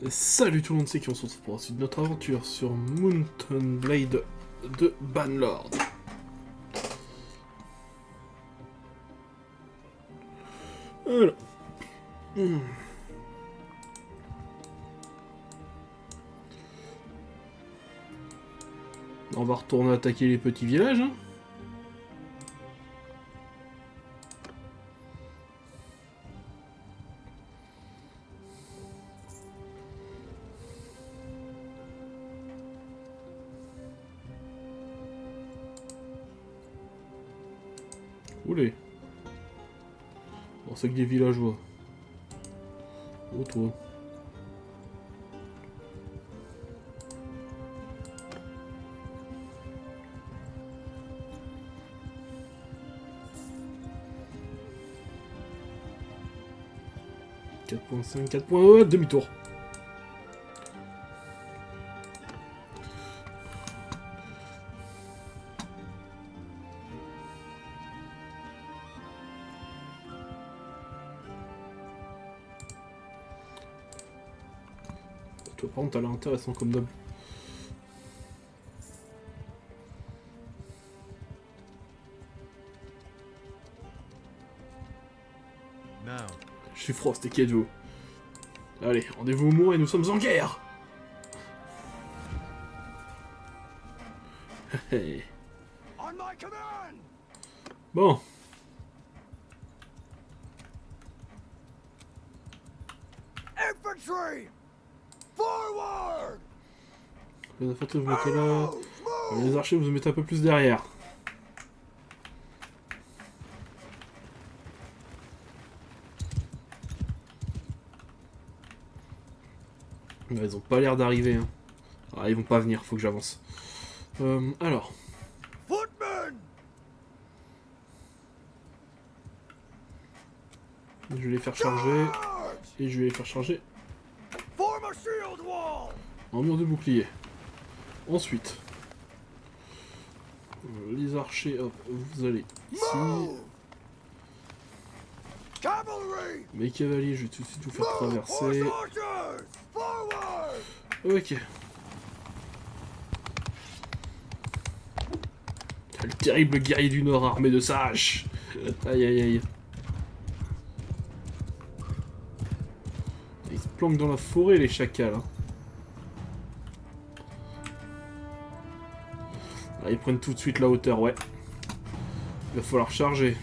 Salut tout le monde, c'est qui on se retrouve pour la suite de notre aventure sur Mountain Blade de Bannerlord. Voilà. On va retourner attaquer les petits villages. Hein. Oulé. Bon, c'est que des villageois. Oh toi. .5, 4.0, demi-tour. Toi, par contre, t'as l'air intéressant comme d'hab. Je suis Frost et qui êtes-vous? Allez, rendez-vous au mont et nous sommes en guerre. Bon. Les infanteries, vous mettez là. Les archers, vous mettez un peu plus derrière. Ils ont pas l'air d'arriver. Hein. Ah, ils vont pas venir, faut que j'avance. Alors. Je vais les faire charger. Et je vais les faire charger. En mur de bouclier. Ensuite. Les archers, hop, vous allez ici. Mes cavaliers, je vais tout de suite vous faire traverser. Ok. Le terrible guerrier du Nord armé de sa hache. Aïe aïe aïe. Ils se planquent dans la forêt les chacals. Hein. Ah, ils prennent tout de suite la hauteur, ouais. Il va falloir charger.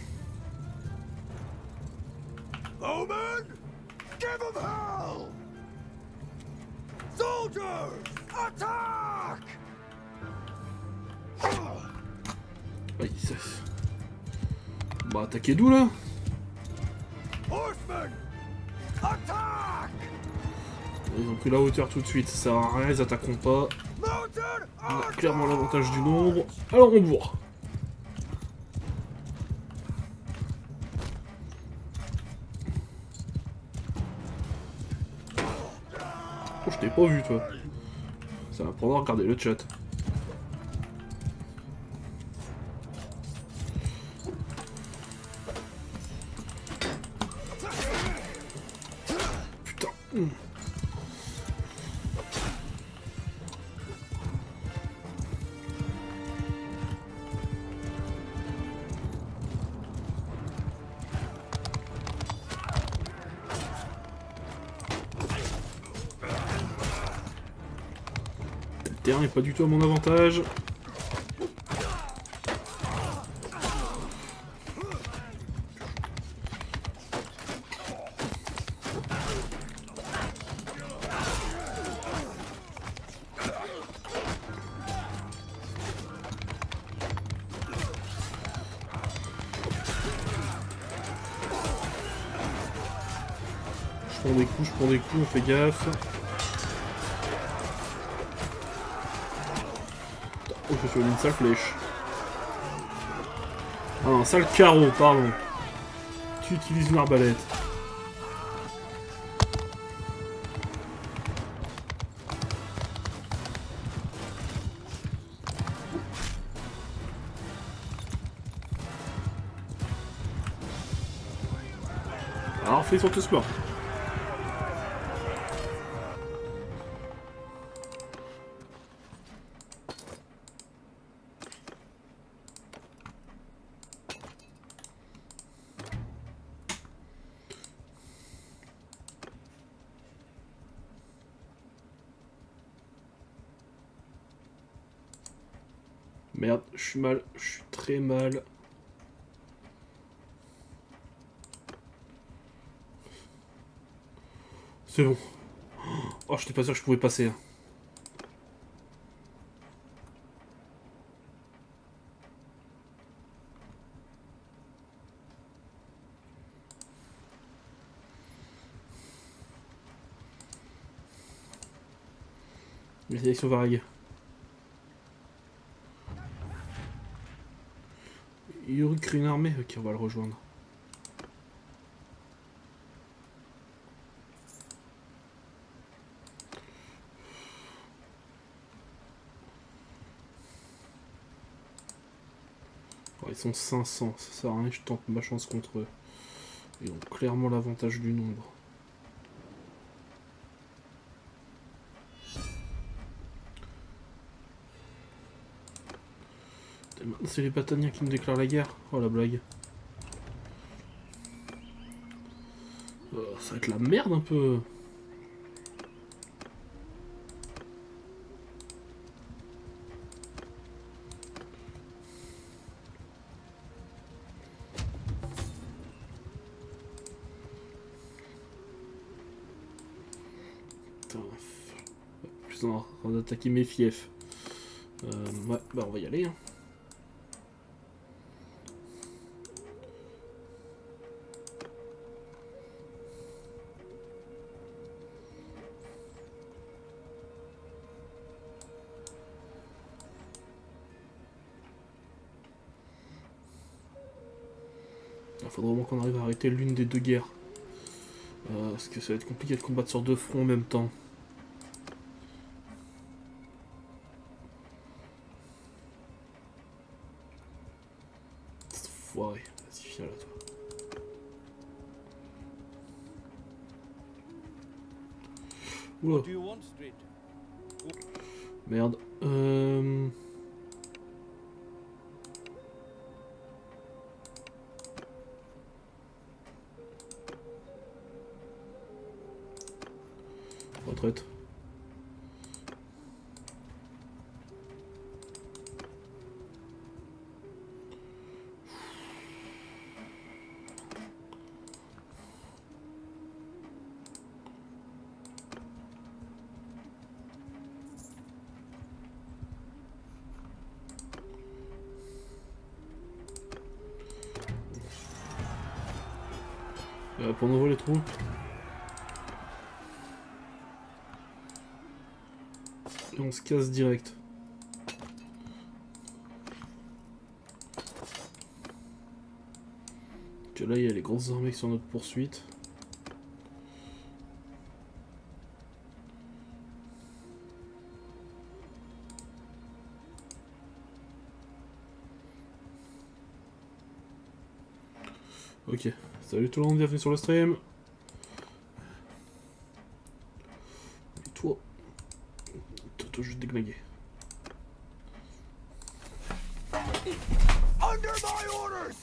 Bah attaquez d'où là? Ils ont pris la hauteur tout de suite, ça sert à rien, ils attaqueront pas. On a clairement l'avantage du nombre. Alors on bourre. Oh, je t'ai pas vu toi. Ça va prendre à regarder le chat. Putain. Le terrain n'est pas du tout à mon avantage. Je prends des coups, on fait gaffe. Oh, je suis une sale flèche. Ah, un sale carreau, pardon. Tu utilises une arbalète. Alors, ils sont tous morts. Merde, je suis mal, je suis très mal. C'est bon. Oh, j'étais pas sûr que je pouvais passer. Hein. Les sélections variées. Il recrée une armée. Ok, on va le rejoindre. Oh, ils sont 500, ça sert à rien, je tente ma chance contre eux. Ils ont clairement l'avantage du nombre. Et maintenant c'est les Bataniens qui me déclarent la guerre. Oh la blague. Ça va être la merde un peu. Plus on va attaquer mes fiefs. Ouais, bah on va y aller. Hein. Il faudra vraiment qu'on arrive à arrêter l'une des deux guerres. Parce que ça va être compliqué de combattre sur deux fronts en même temps. Foiré, vas-y, viens là toi. Oula. Merde. Retraite. Pour nouveau les troupes. Et on se casse direct. Que là il y a les grosses armées qui sont en notre poursuite. Ok, salut tout le monde, bienvenue sur le stream. Et toi, je vais te déglinguer. Under my orders.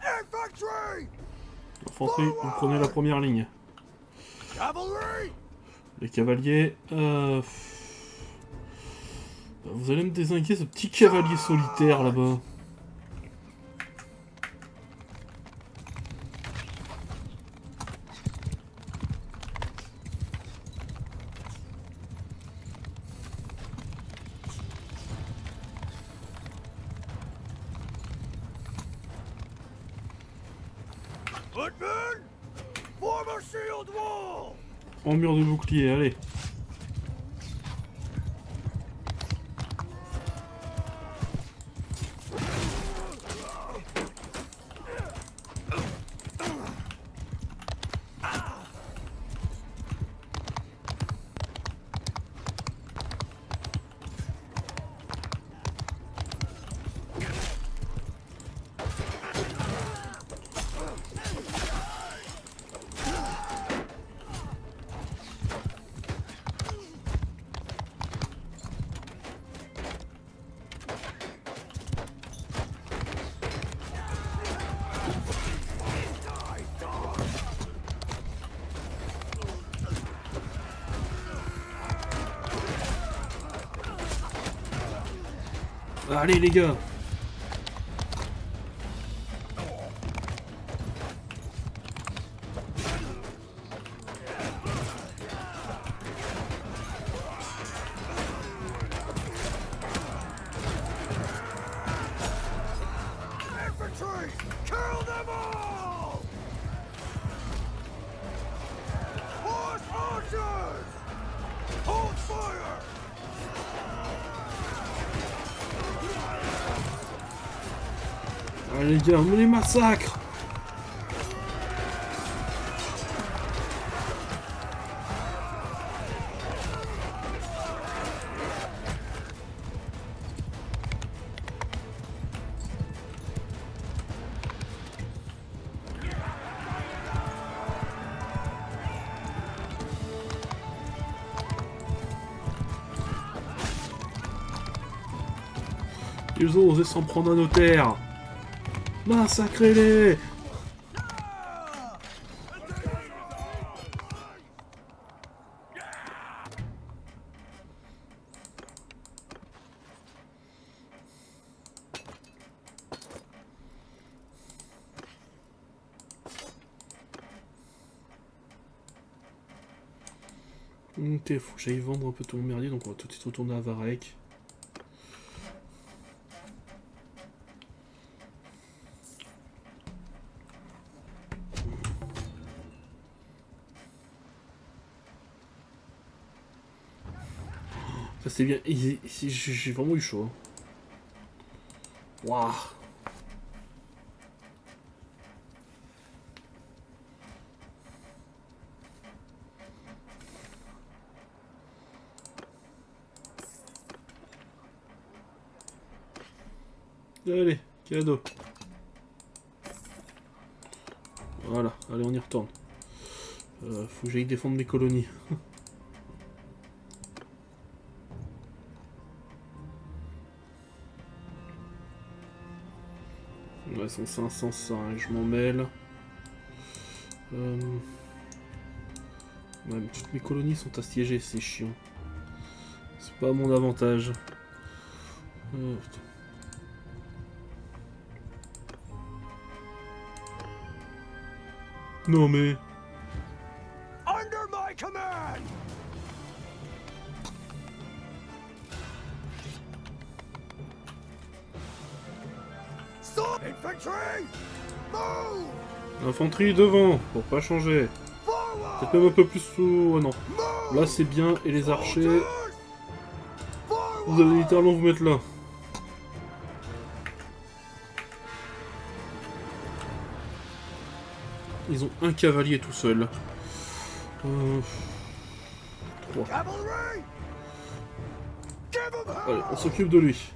Infantry. Infanterie, vous prenez la première ligne. Cavalry. Les cavaliers, vous allez me désinguer ce petit cavalier solitaire là-bas. Footmen, form a shield wall. En mur de bouclier, allez. Allez les gars. Infantry! Kill them all! Horse archers! Hold fire! Allez les gars, on les massacre. Ils ont osé s'en prendre à nos terres. Massacrez-les. Ok, faut que j'aille vendre un peu tout mon merdier, donc on va tout de suite retourner à Varek. Ça c'est bien, j'ai vraiment eu chaud. Waouh. Allez, cadeau. Voilà, allez on y retourne. Faut que j'aille défendre mes colonies. Ouais, sont 505, je m'en mêle. Ouais, mais toutes mes colonies sont assiégées, c'est chiant. C'est pas à mon avantage. Putain. Non mais... Under my command! Stop! Infantry! Move! Infanterie devant, pour pas changer. Forward! Peut-être même un peu plus sous... Oh non. Move! Là c'est bien, et les archers... Soldiers! Vous allez littéralement vous mettre là. Ils ont un cavalier tout seul. 3. Cavalry! Give 'em hell! Allez, on s'occupe de lui.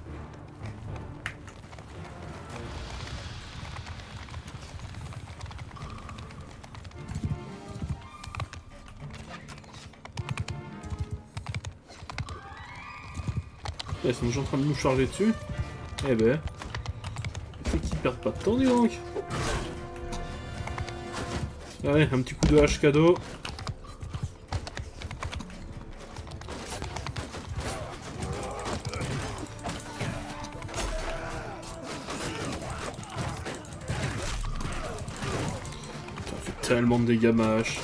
Ils sont déjà en train de nous charger dessus. Eh ben... C'est qu'ils perdent pas de temps, dis donc. Allez, un petit coup de hache cadeau. Ça fait tellement de dégâts ma hache.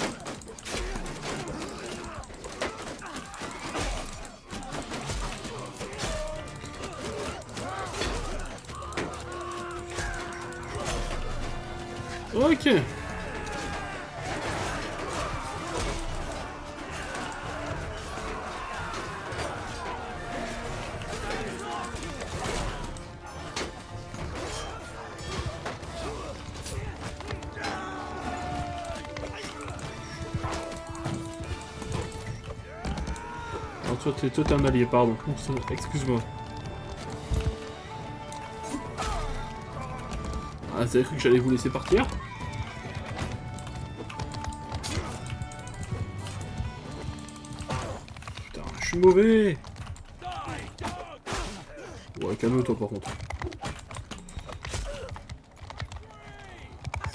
Ok. Alors toi t'es un allié, pardon. Excuse-moi. Ah, vous avez cru que j'allais vous laisser partir? Putain, je suis mauvais. Ouais, calme-toi par contre.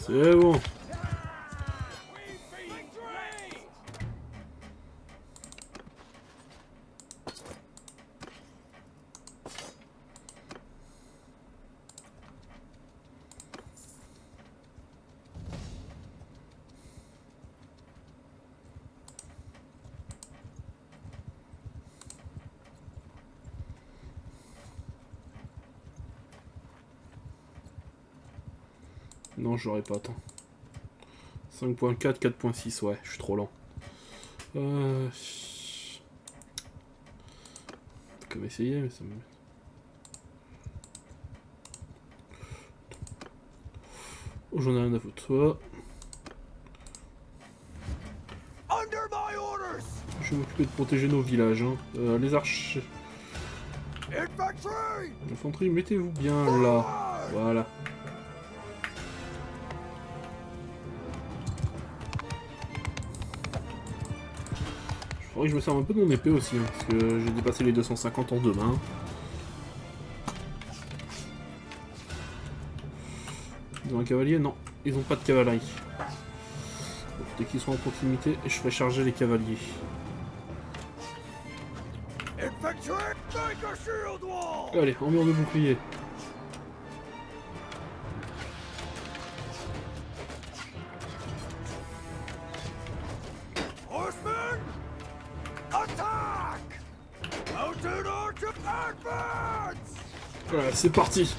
C'est bon. Non, je l'aurais pas, attends. 5.4, 4.6, ouais, je suis trop lent. Comme essayer, mais ça me... Oh, j'en ai rien à foutre. Oh. Under my orders! Je vais m'occuper de protéger nos villages. Hein. Les archers... Infantry! L'infanterie, mettez-vous bien là. Voilà. Il faudrait que je me serve un peu de mon épée aussi, hein, parce que j'ai dépassé les 250 en 2 mains. Ils ont un cavalier? Non, ils n'ont pas de cavalerie. Donc, dès qu'ils sont en proximité, je ferai charger les cavaliers. Infantry! Make a shield wall! Allez, en mur de bouclier. Horsemen! Attack! Mounted archer advance! Voilà, c'est parti.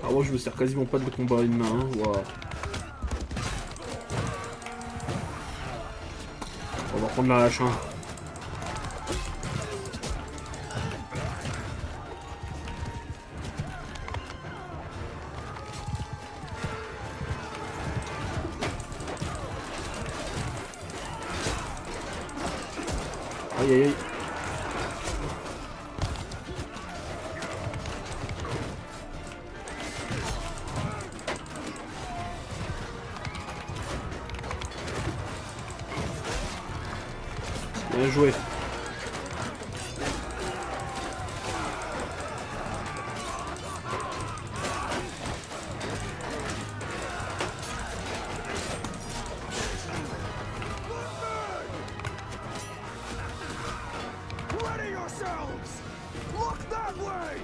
Ah, moi je me sers quasiment pas de combat à une main. Hein. Wow. On va prendre la hache. Hein. Aïe aïe aïe. Bien joué. Ready yourselves! Look that way!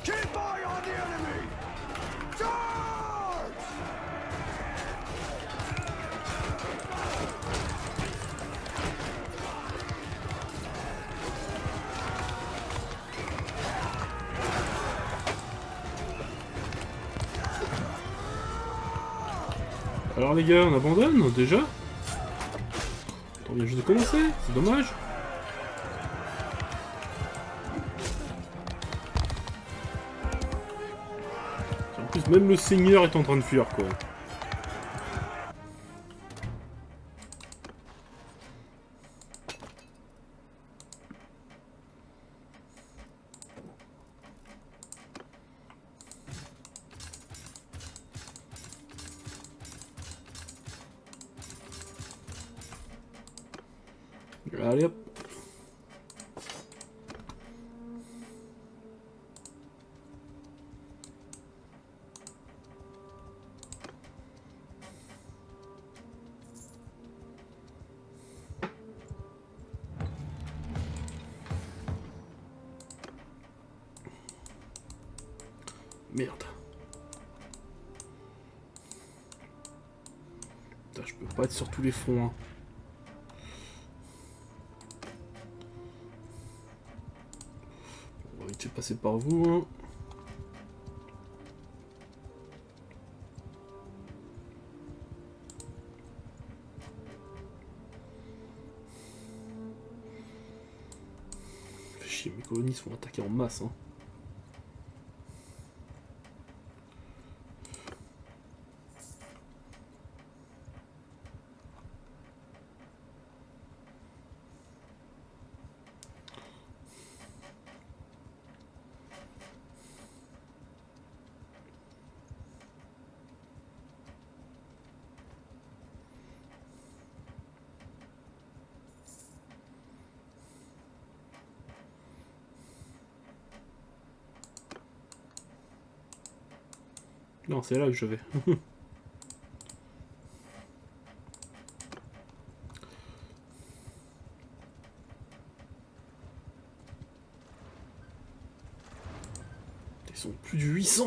Keep eye on the enemy! Charge! Alors les gars, on abandonne déjà? On vient juste de commencer, c'est dommage. En plus, même le seigneur est en train de fuir, quoi. Allez hop. Merde. Putain, je peux pas être sur tous les fronts. Hein. On va éviter de passer par vous. Hein. Fait chier, mes colonies se font attaquer en masse. Hein. Non, c'est là que je vais. Ils sont plus de 800.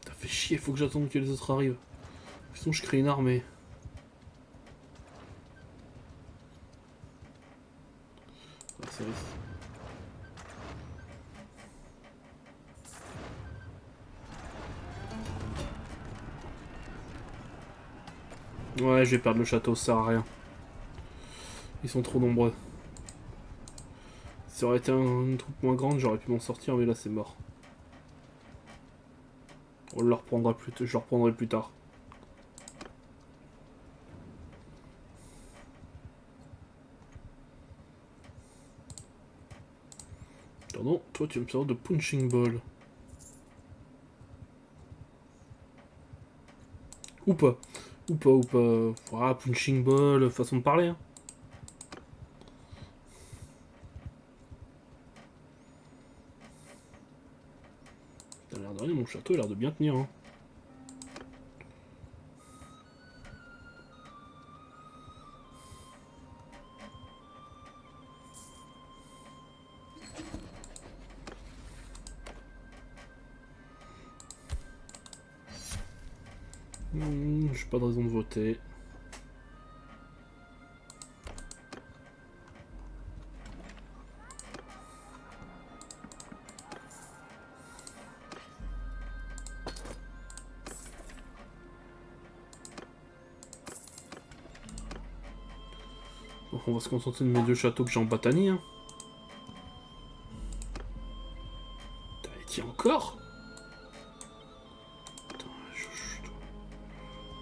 T'as fait chier, faut que j'attende que les autres arrivent. Sinon je crée une armée. Ah, ça risque. Ouais, je vais perdre le château, ça sert à rien. Ils sont trop nombreux. Si ça aurait été une troupe moins grande, j'aurais pu m'en sortir, mais là c'est mort. On le reprendra plus je le reprendrai plus tard. Pardon, toi tu me sers de punching ball. Ou pas. Ou pas, ou pas. Ah, punching ball, façon de parler. Hein. T'as l'air de rien, mon château a l'air de bien tenir. Hein. J'ai pas de raison de voter. Bon, on va se contenter de mes 2 châteaux que j'ai en Batanie. Hein. Putain, il tient encore.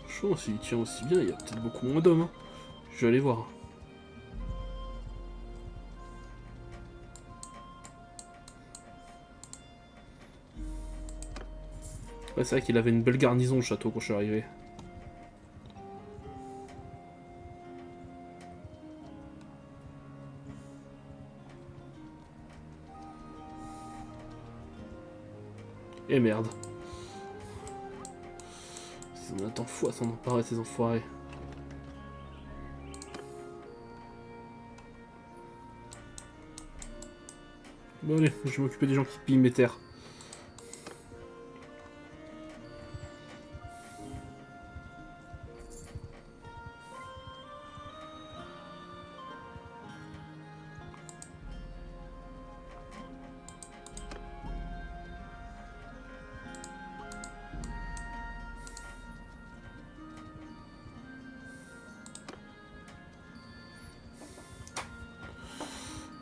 Franchement, s'il tient aussi bien, il y a peut-être beaucoup moins d'hommes. Hein. Je vais aller voir. Ouais, c'est vrai qu'il avait une belle garnison, le château, quand je suis arrivé. Et merde. On attend fou à s'en emparer, ces enfoirés. Bon allez, je vais m'occuper des gens qui pillent mes terres.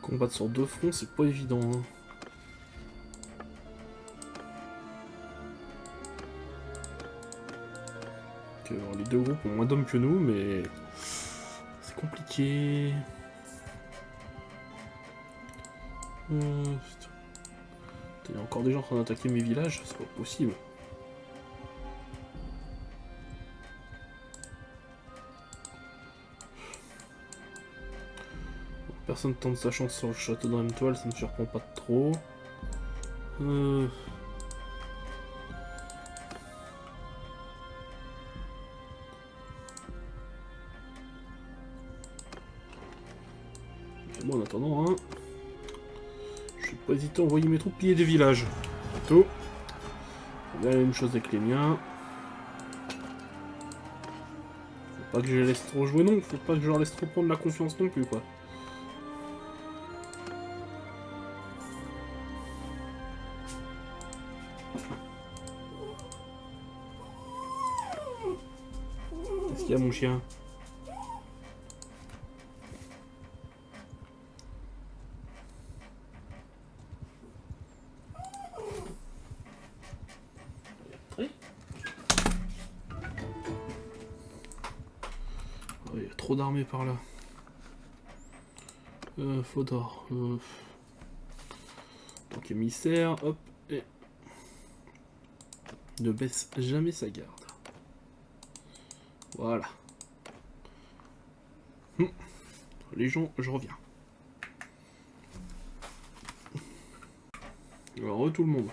Combattre sur 2 fronts, c'est pas évident. Hein. Alors, les 2 groupes ont moins d'hommes que nous, mais c'est compliqué. Putain. Il y a encore des gens en train d'attaquer mes villages, c'est pas possible. Personne tente sa chance sur le château de Remtoile, ça ne me surprend pas trop. Bon, en attendant, hein, je suis pas hésité à envoyer mes troupes piller des villages. Plutôt. La même chose avec les miens. Faut pas que je les laisse trop jouer non, faut pas que je leur laisse trop prendre la confiance non plus quoi. Qu'est-ce qu'il y a mon chien? Il y a trop d'armées par là. Fodor. Donc émissaire, hop, et... Ne baisse jamais sa garde. Voilà. Les gens, je reviens. Alors, tout le monde.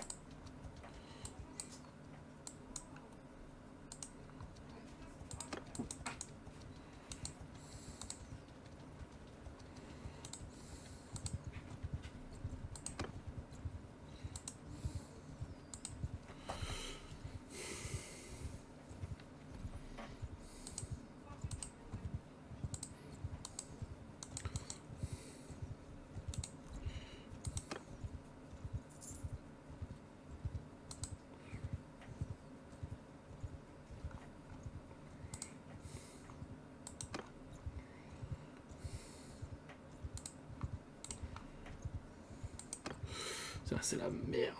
Ça, c'est la merde.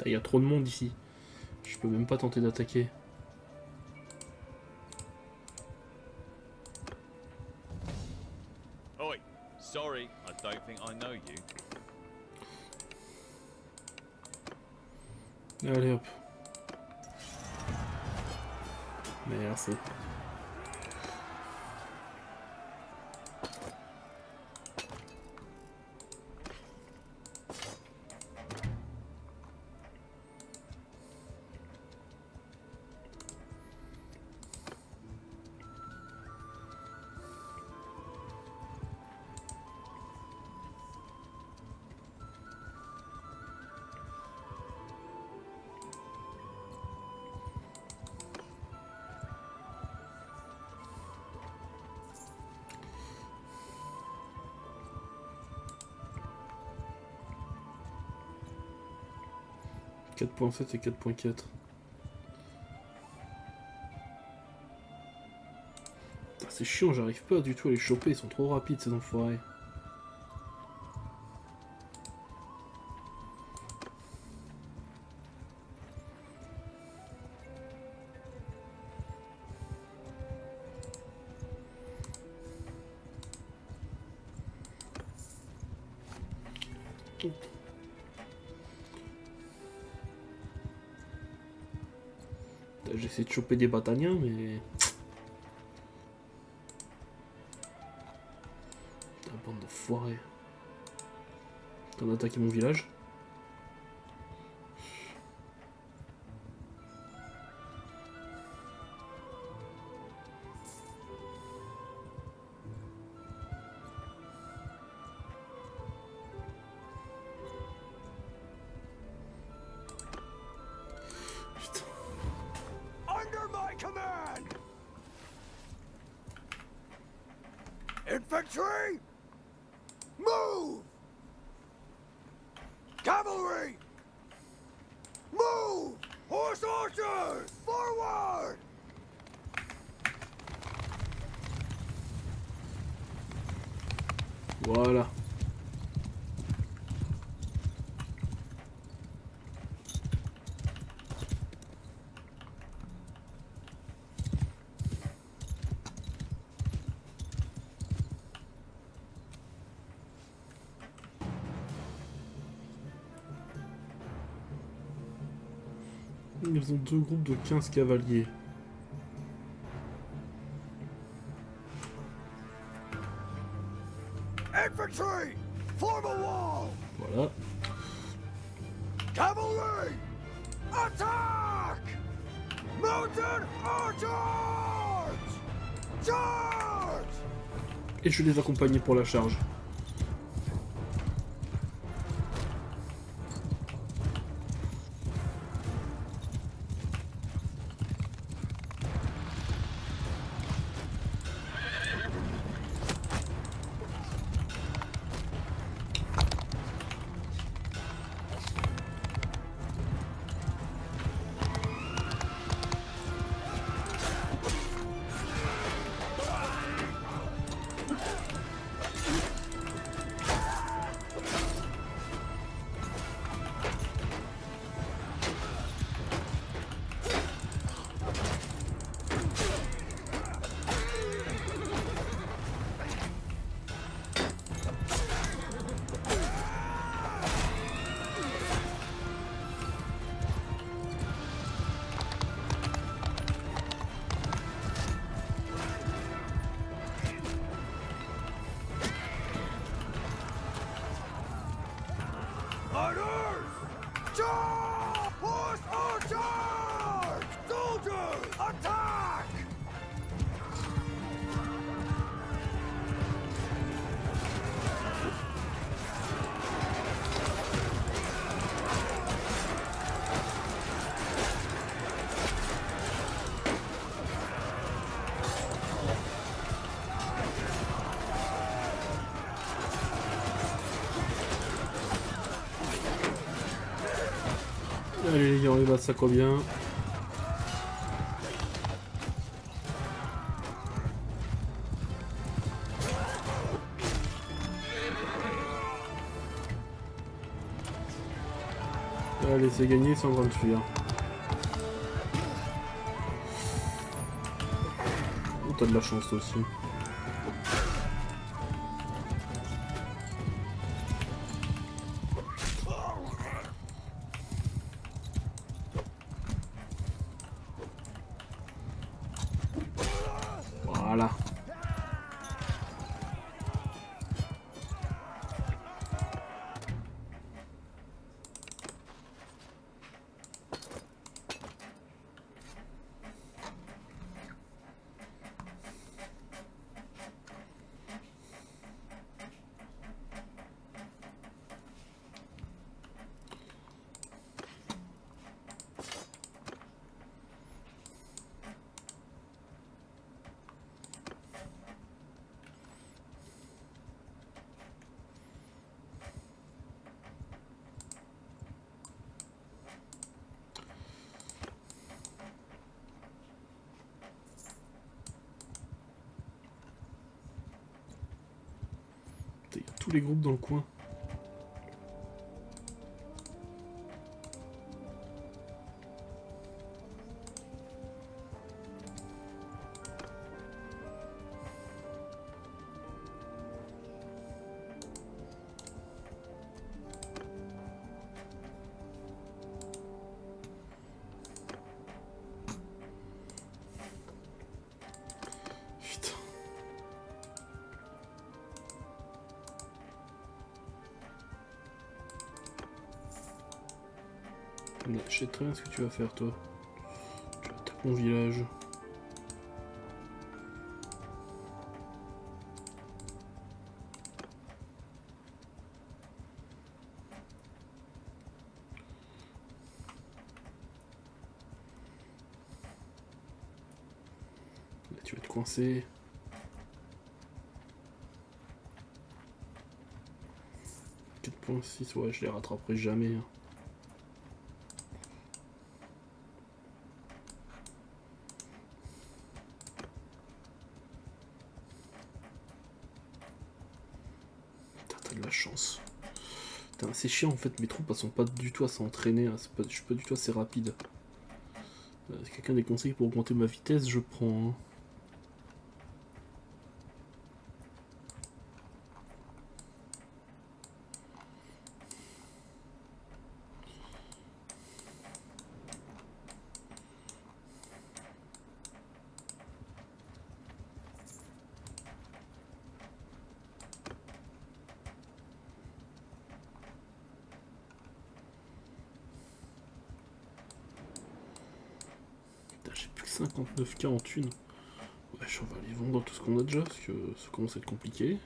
Il y a trop de monde ici. Je peux même pas tenter d'attaquer. Oi, sorry, I don't think I know you. Allez hop. Merci. « 4.7 et 4.4. C'est chiant, j'arrive pas du tout à les choper, ils sont trop rapides ces enfoirés. J'essaie de choper des bataillons, mais... La bande de foirés. On a attaqué mon village. Under my command! Infantry! Move! Cavalry! Move! Horse archers! Forward! Voilà. Ils ont deux groupes de 15 cavaliers. Infantry! Form a wall! Voilà. Cavalry! Attack! Mounted archers! Charge! Et je les accompagnais pour la charge. Lui, on lui massacre bien. Allez, c'est gagné, ils sont en train de fuir. Oh, t'as de la chance toi aussi. Voilà. Il y a tous les groupes dans le coin. Putain. Là, je sais très bien ce que tu vas faire, toi. Tu attaques mon village. Là, tu vas te coincer. .6, ouais, je les rattraperai jamais. Hein. Putain, t'as de la chance. Putain, c'est chiant en fait, mes troupes elles sont pas du tout à s'entraîner, hein. Je suis pas du tout assez rapide. Si quelqu'un a des conseils pour augmenter ma vitesse, je prends. Hein. J'ai plus que 59K en thunes. Wesh, on va aller vendre tout ce qu'on a déjà, parce que ça commence à être compliqué.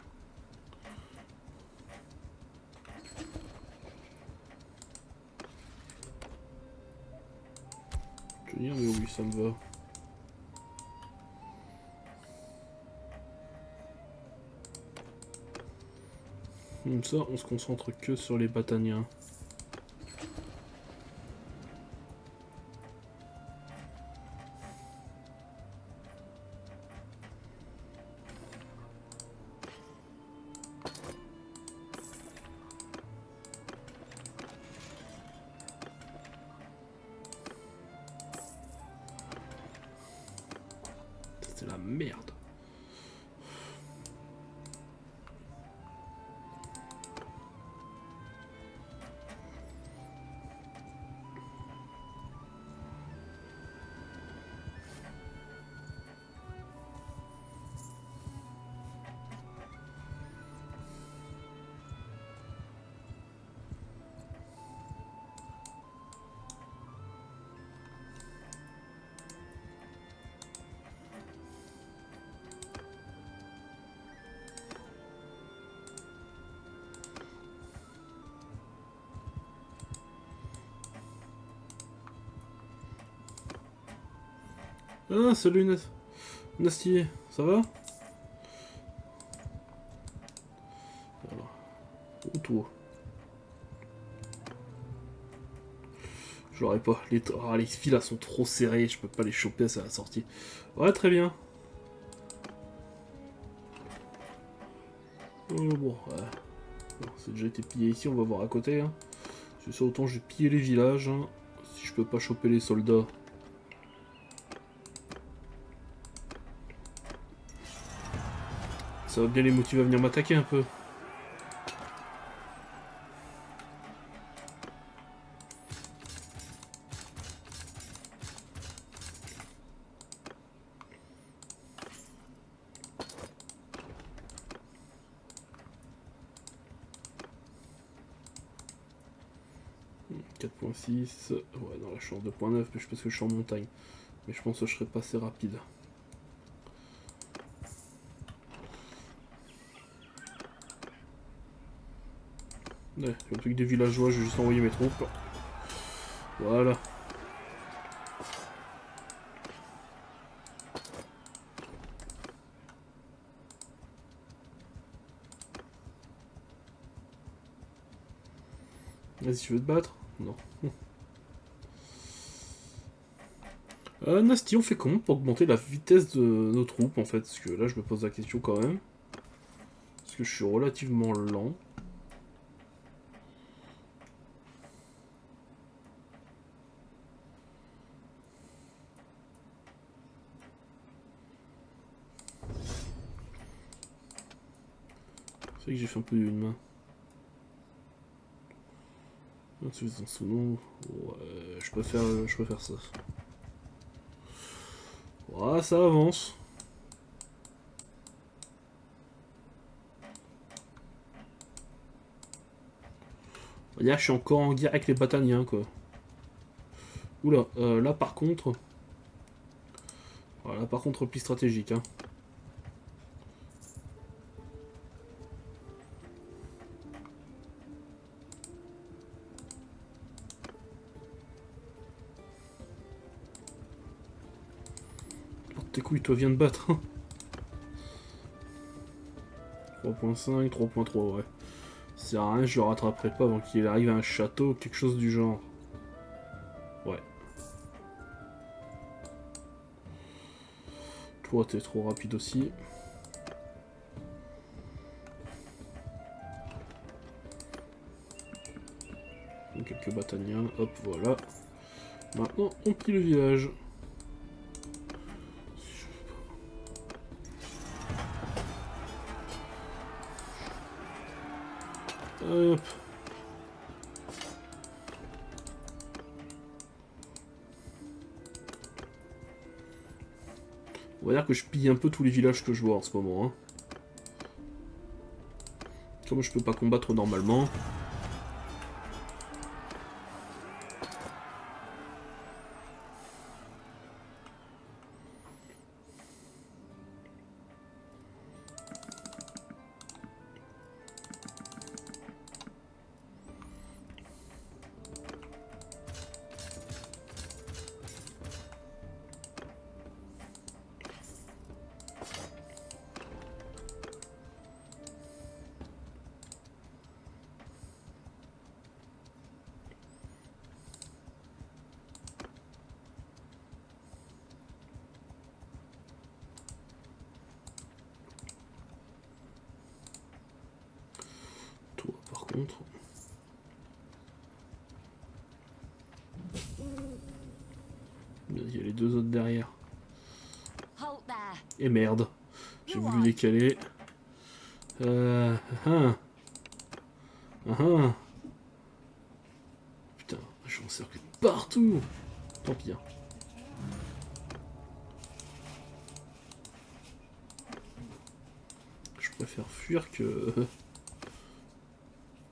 Tenir, mais oui, ça me va. Comme ça, on se concentre que sur les Bataniens. C'est la merde. Ah, salut Nasty, ça va? Alors, ou toi? J'aurais pas. Les fils là sont trop serrés, je peux pas les choper à la sortie. Ouais, très bien. Bon, ouais. Bon, c'est déjà été pillé ici, on va voir à côté. Hein. C'est ça, autant j'ai pillé les villages. Hein. Si je peux pas choper les soldats. Ça va bien les motiver à venir m'attaquer un peu. « 4.6, ouais, non, là je suis en 2.9, mais je pense que je suis en montagne. Mais je pense que je serai pas assez rapide. Ouais, le truc des villageois, je vais juste envoyer mes troupes. Voilà. Vas-y, tu veux te battre? Non. Nasty, on fait comment pour augmenter la vitesse de nos troupes en fait? Parce que là, je me pose la question quand même. Parce que je suis relativement lent. C'est vrai que j'ai fait un peu d'une main. Insuffisance ou non? Ouais, je préfère ça. Ouais, ça avance. On va dire que je suis encore en guerre avec les Bataniens, quoi. Oula, là par contre... Voilà, par contre, repli stratégique, hein. Tes couilles, toi, viens de battre. 3.5, 3.3, ouais. Ça sert à rien, je le rattraperai pas avant qu'il arrive à un château, quelque chose du genre. Ouais. Toi, t'es trop rapide aussi. Quelques Bataniens, hop, voilà. Maintenant, on pille le village. Hop. On va dire que je pille un peu tous les villages que je vois en ce moment. Hein. Comme je peux pas combattre normalement. Toi, par contre... Il y a les deux autres derrière. Et merde. J'ai voulu décaler. Putain, je suis encerclé partout. Tant pis. Hein. Je préfère fuir que...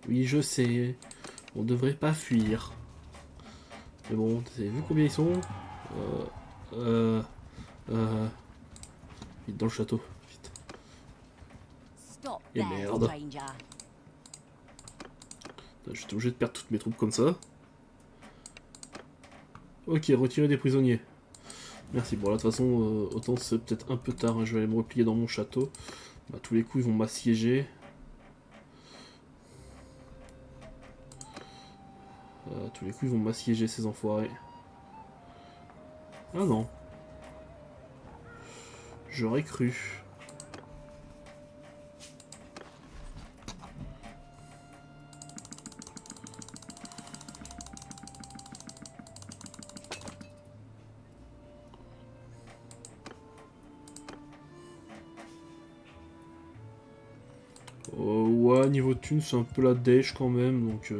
Oui, je sais. On devrait pas fuir. Mais bon, vous avez vu combien ils sont? Vite dans le château. Vite. Et merde. J'étais obligé de perdre toutes mes troupes comme ça. Ok, retirer des prisonniers. Merci. Bon, là, de toute façon, autant c'est peut-être un peu tard. Hein, je vais aller me replier dans mon château. Bah, tous les coups, ils vont m'assiéger. À tous les coups, ils vont m'assiéger, ces enfoirés. Ah non. J'aurais cru. Ouais, niveau thune, c'est un peu la dèche quand même, donc...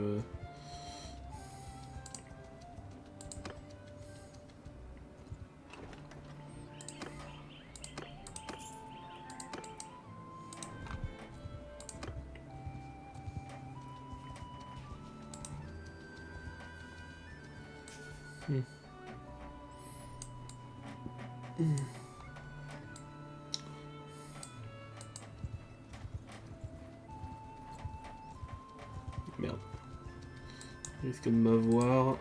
Merde. Il risque de m'avoir.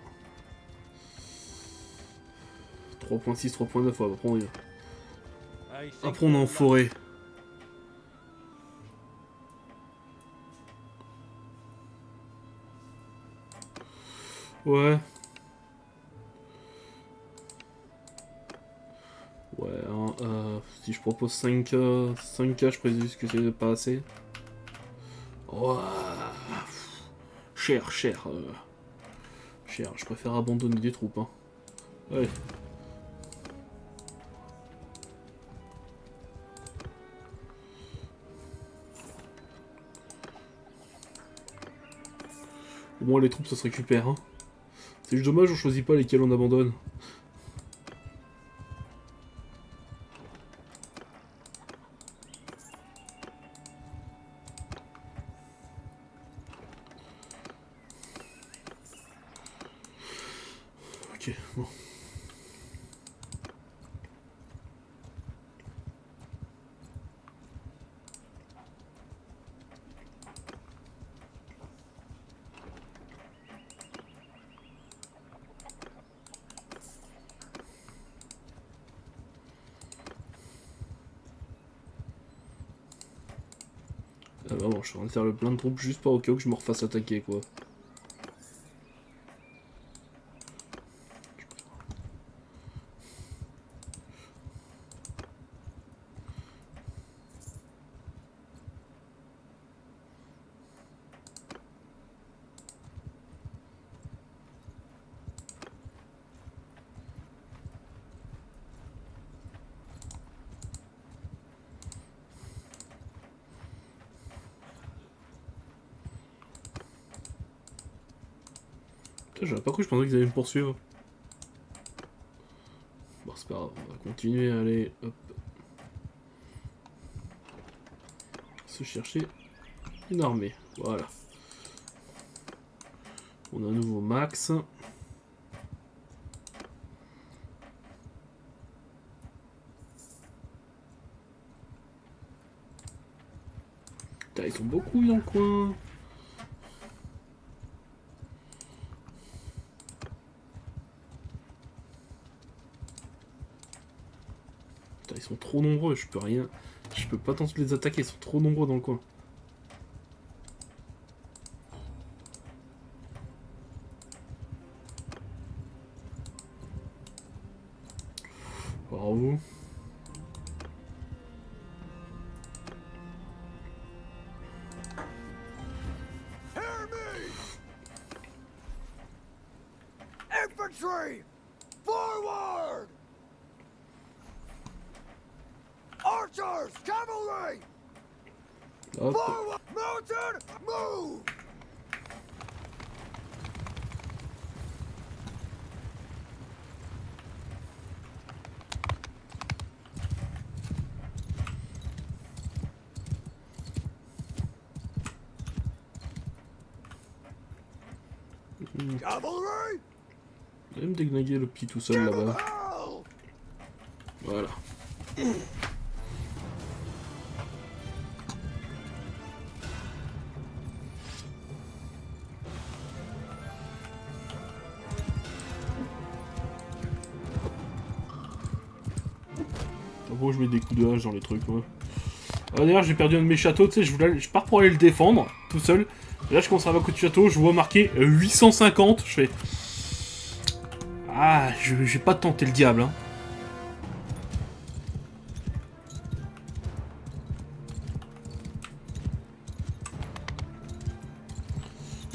3.6, 3.9, après on y va. Hey, Après on est en forêt. Ouais. Ouais, hein, si je propose 5K, 5K, je présume que c'est pas assez. Ouais. Cher, cher. Cher, je préfère abandonner des troupes. Hein. Allez. Au moins les troupes ça se récupère. Hein. C'est juste dommage, on choisit pas lesquels on abandonne. Ok, bon. Ah bah bon, je suis en train de faire le plein de troupes juste pas au cas où que je me refasse attaquer quoi. J'avais pas cru, je pensais qu'ils allaient me poursuivre. Bon, c'est pas grave, on va continuer, allez, hop. Se chercher une armée, voilà. On a un nouveau max. Putain, ils sont beaucoup dans le coin. Putain, ils sont trop nombreux, je peux rien. Je peux pas tenter de les attaquer, ils sont trop nombreux dans le coin. Bravo. Hear me! Infantry! Forward! Archers! Cavalry! Hop. Forward! Mounted! Move! Cavalry! Il va me déglinguer le petit tout seul Give 'em là-bas. hell! Voilà. Bon, je mets des coups de hache dans les trucs, ouais. Ah, d'ailleurs, j'ai perdu un de mes châteaux, tu sais, je pars pour aller le défendre, tout seul. Et là, je conserve un coup de château, je vois marqué 850. Je fais... Ah, je vais pas tenter le diable, hein.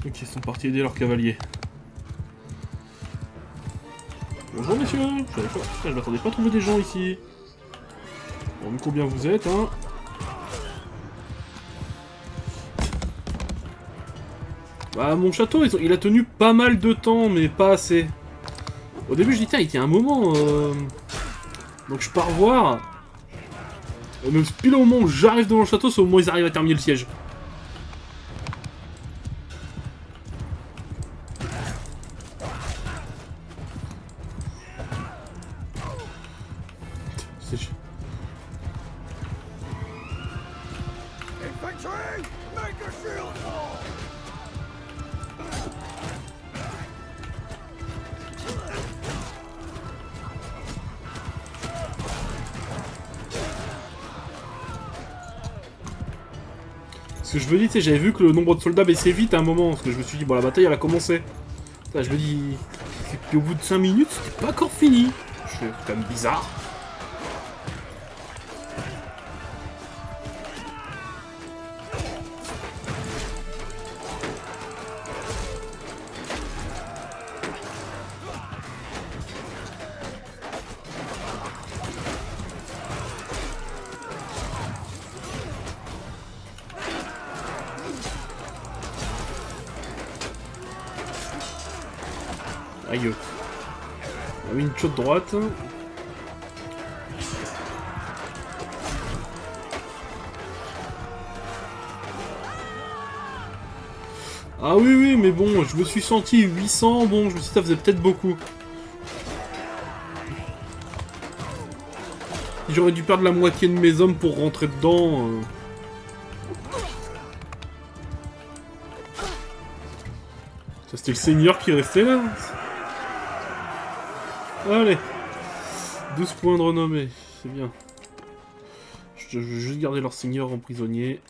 Ok, ils sont partis aider leurs cavaliers. Bonjour messieurs, je m'attendais pas à trouver des gens ici. Bon, mais combien vous êtes, hein? Bah, mon château, il a tenu pas mal de temps, mais pas assez. Au début, je dis, tiens, il tient un moment. Donc, je pars voir. Et même pile au moment où j'arrive devant le château, c'est au moment où ils arrivent à terminer le siège. Infantry, make your shield fall! Ce que je me dis, tu sais, j'avais vu que le nombre de soldats baissait vite à un moment, parce que je me suis dit, bon, la bataille, elle a commencé. Putain, je me dis... Et puis au bout de 5 minutes, c'était pas encore fini. Je fais, c'est quand même bizarre. Aïe. On a mis une chaude droite. Ah oui, oui, mais bon, je me suis senti 800, bon, je me suis dit, ça faisait peut-être beaucoup. J'aurais dû perdre la moitié de mes hommes pour rentrer dedans. Ça, c'était le seigneur qui restait là. Allez. 12 points de renommée, c'est bien. Je vais juste garder leur seigneur en prisonnier.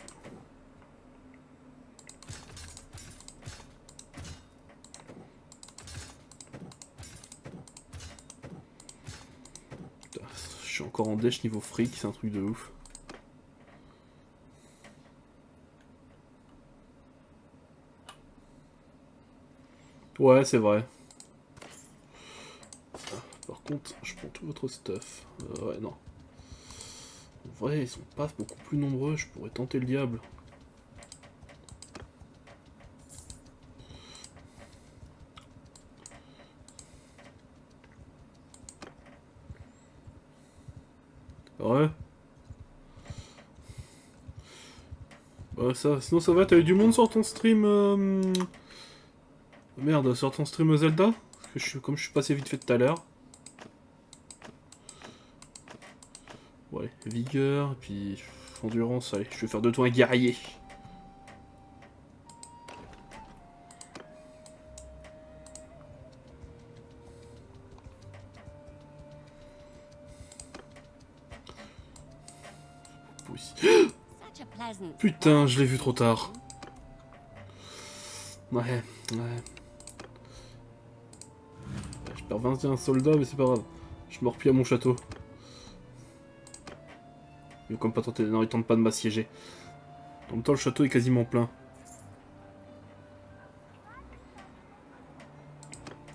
Putain, je suis encore en dèche niveau fric, c'est un truc de ouf. Ouais, c'est vrai. Par contre, je prends tout votre stuff. Ouais, non. En vrai, ils sont pas beaucoup plus nombreux, je pourrais tenter le diable. Ouais. Bah ça, sinon ça va, t'as eu du monde sur ton stream Merde, sur ton stream Zelda? Parce que comme je suis passé vite fait tout à l'heure. Ouais, vigueur, et puis endurance, allez, je vais faire de toi un guerrier. Putain, je l'ai vu trop tard. Ouais. Je perds 21 soldats, mais c'est pas grave. Je me replie à mon château. Il veut comme pas tenter. Non, il tente pas de m'assiéger. En même temps, le château est quasiment plein.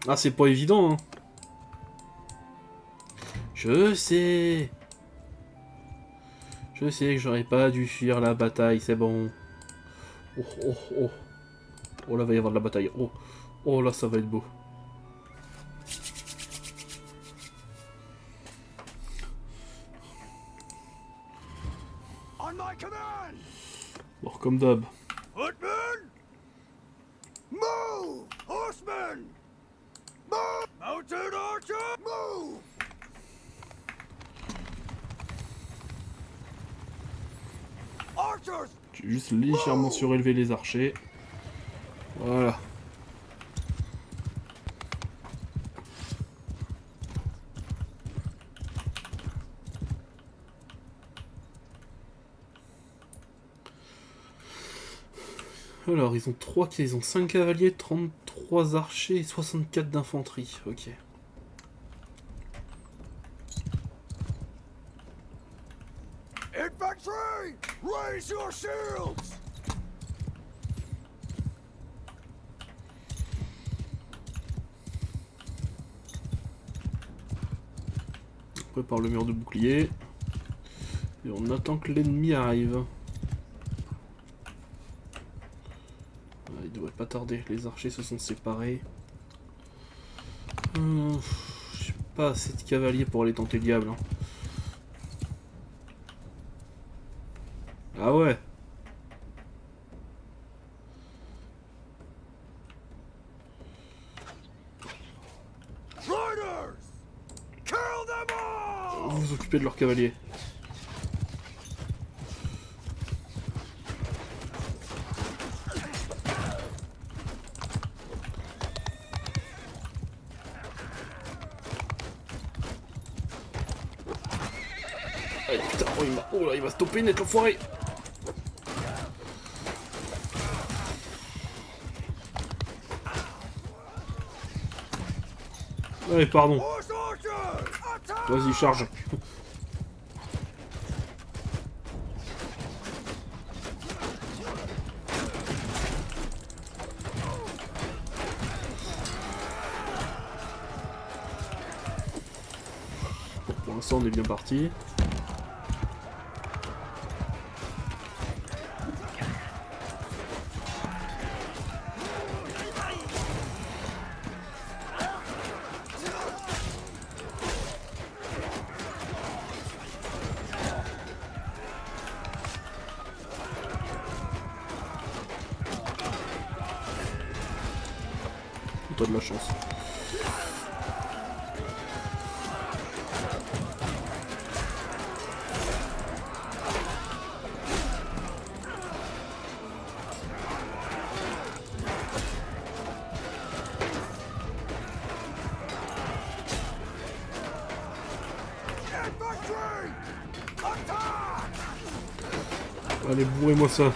Ah, c'est pas évident, hein. Je sais. Je sais que j'aurais pas dû fuir la bataille, c'est bon. Oh. Oh là, va y avoir de la bataille. Oh là, ça va être beau. Bon, comme d'hab. Footmen! Move! Horsemen! Move! Mounted archer! Move! Archers! J'ai juste légèrement surélevé les archers. Voilà. Alors, ils ont 5 cavaliers, 33 archers et 64 d'infanterie. Ok. Infantry! Raise your shields! On prépare le mur de bouclier. Et on attend que l'ennemi arrive. Il devrait pas tarder, les archers se sont séparés. J'ai pas assez de cavaliers pour aller tenter le diable. Hein. Ah ouais. Traitors! Kill them all! Vous vous occupez de leurs cavaliers. Allez, putain, oh là, il va stopper net l'enfoiré. Allez, pardon. Horse archers! Attack! Vas-y, charge. Bon, pour l'instant, on est bien parti. T'as de la chance. Infantry! Attack! Allez, bourrez-moi ça.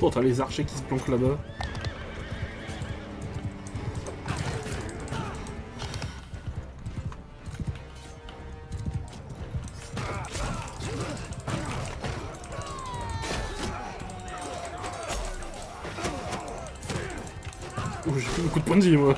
Oh, t'as les archers qui se planquent là-bas. Oh, j'ai plus beaucoup de points de vie, moi.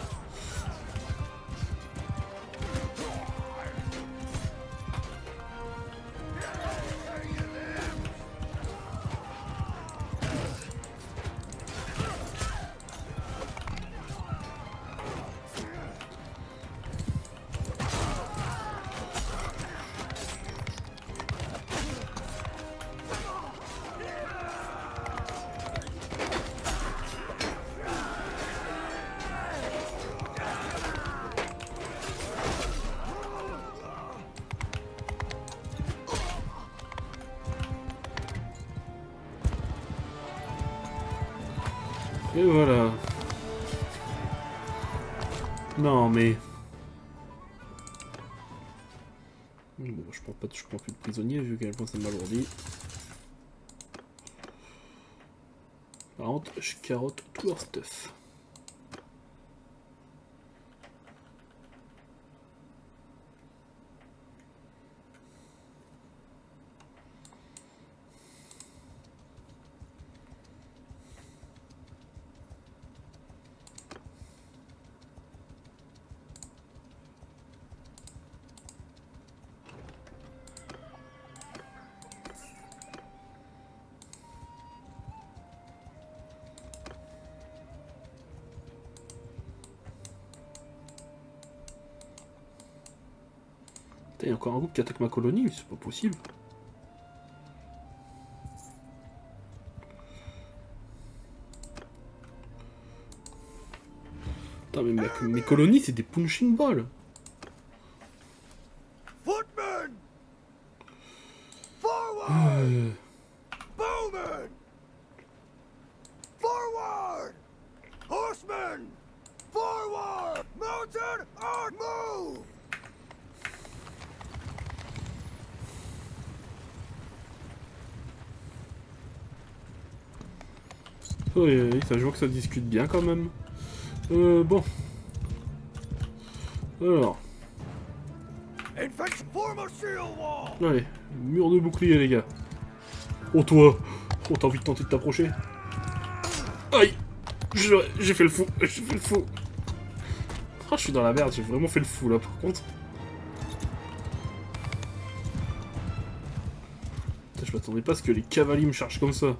Et voilà. Non mais... Bon, je prends plus de prisonniers vu qu'à quel point ça m'alourdit. Par contre, je carotte tout leur stuff. Il y a encore un groupe qui attaque ma colonie, c'est pas possible. Putain, mais mes colonies, c'est des punching balls. Footmen! Forward! Bowmen! Oui, oui, ça, je vois que ça discute bien quand même. Bon. Alors, Infantry, form a shield wall. allez, mur de bouclier, les gars. Oh, toi! Oh, t'as envie de tenter de t'approcher? Aïe! J'ai fait le fou, j'ai fait le fou. Ah, je suis dans la merde, j'ai vraiment fait le fou, là, par contre. Putain, je m'attendais pas à ce que les cavaliers me chargent comme ça.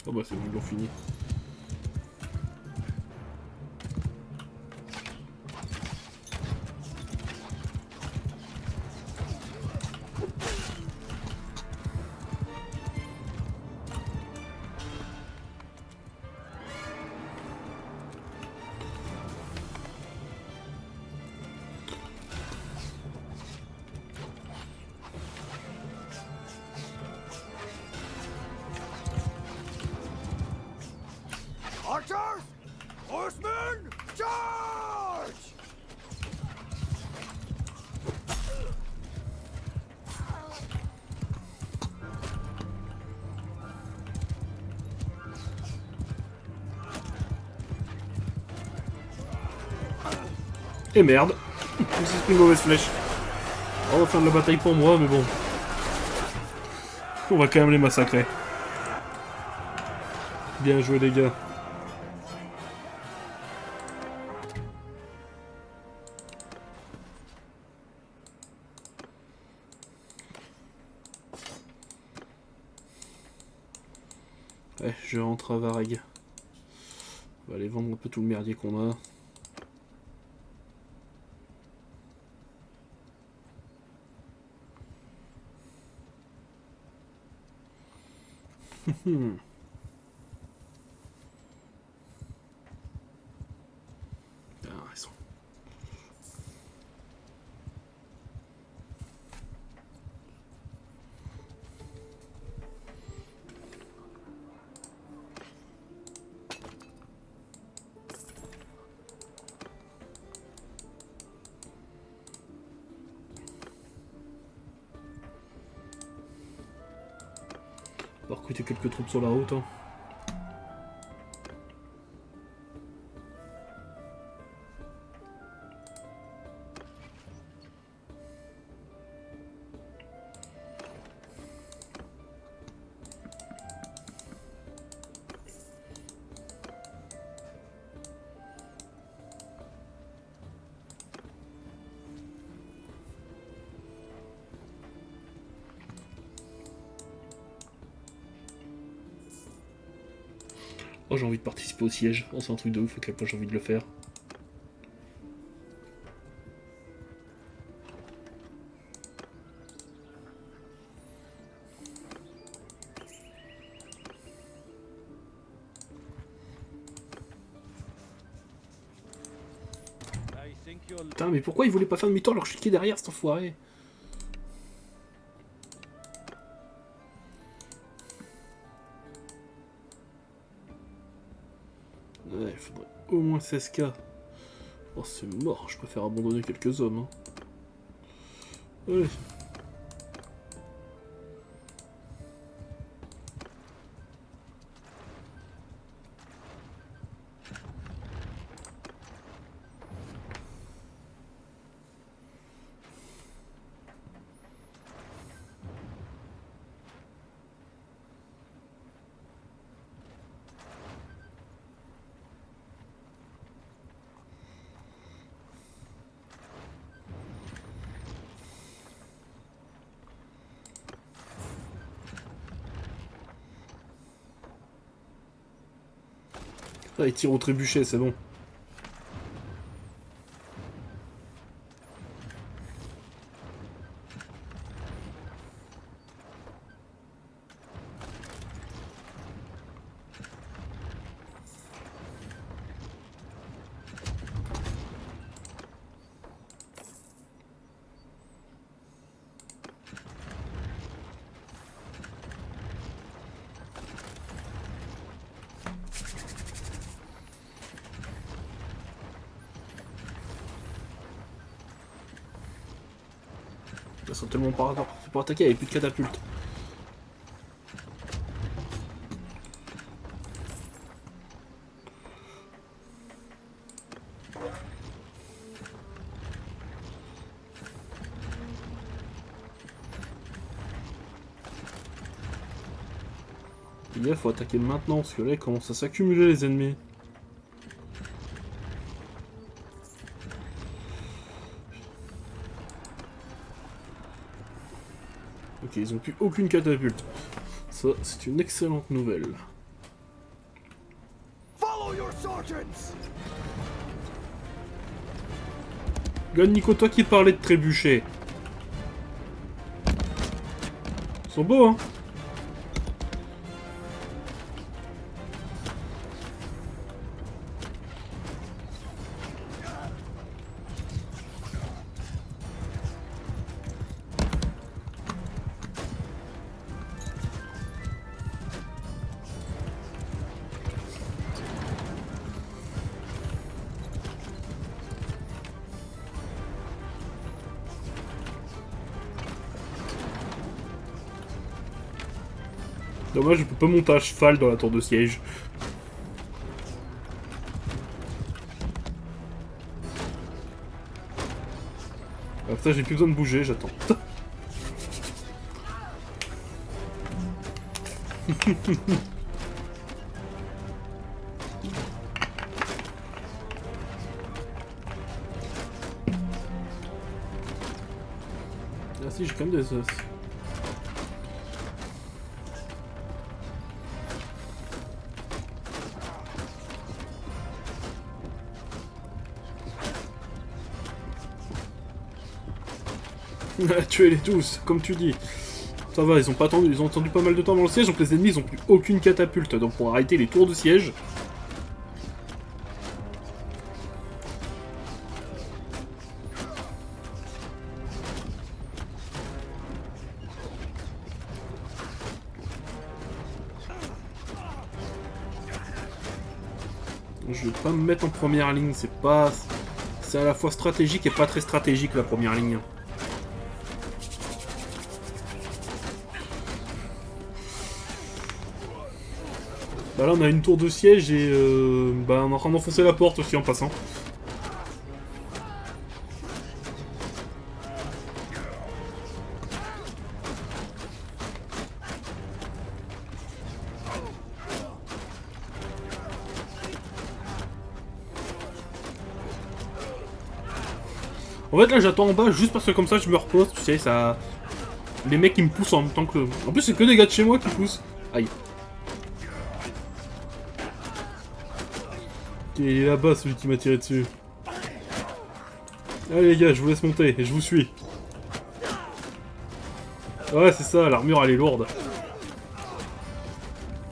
Oh bah c'est bon, ils l'ont fini. Archers, horsemen, charge! Et merde! C'est une mauvaise flèche. On va faire de la bataille pour moi, mais bon. On va quand même les massacrer. Bien joué, les gars. Ouais, je rentre à Vareg. On va aller vendre un peu tout le merdier qu'on a. Ah, ils sont... On va recruter quelques troupes sur la route. Hein. Oh, j'ai envie de participer au siège. Oh, c'est un truc de ouf, à quel point j'ai envie de le faire. I think you're Putain, mais pourquoi ils voulaient pas faire demi-tour alors que je suis derrière, cet enfoiré? Ouais, il faudrait au moins 16K. Oh, c'est mort, je préfère abandonner quelques hommes. Hein. Allez. Ah, il tire au trébuchet, c'est bon. Ils sont tellement pas fait pour attaquer avec plus de catapultes. Il faut attaquer maintenant parce que là ils commencent à s'accumuler les ennemis. Ok, ils ont plus aucune catapulte. Ça, c'est une excellente nouvelle. Follow your sergeants! Regarde Nico, toi qui parlais de trébucher. Ils sont beaux, hein? Dommage, je peux pas monter à cheval dans la tour de siège. Ah putain, j'ai plus besoin de bouger, j'attends. Ah si, j'ai quand même des os. Tuez-les tous, comme tu dis. Ça va, ils ont pas attendu, ils ont attendu pas mal de temps dans le siège, donc les ennemis ils ont plus aucune catapulte. Donc pour arrêter les tours de siège. Je vais pas me mettre en première ligne, c'est pas... C'est à la fois stratégique et pas très stratégique la première ligne. Bah là on a une tour de siège et bah on est en train d'enfoncer la porte aussi en passant. En fait là j'attends en bas juste parce que comme ça je me repose, tu sais, ça... Les mecs ils me poussent en même temps que... En plus c'est que des gars de chez moi qui poussent. Aïe. Il est là-bas celui qui m'a tiré dessus. Allez les gars, je vous laisse monter et je vous suis. Ouais c'est ça, l'armure elle est lourde.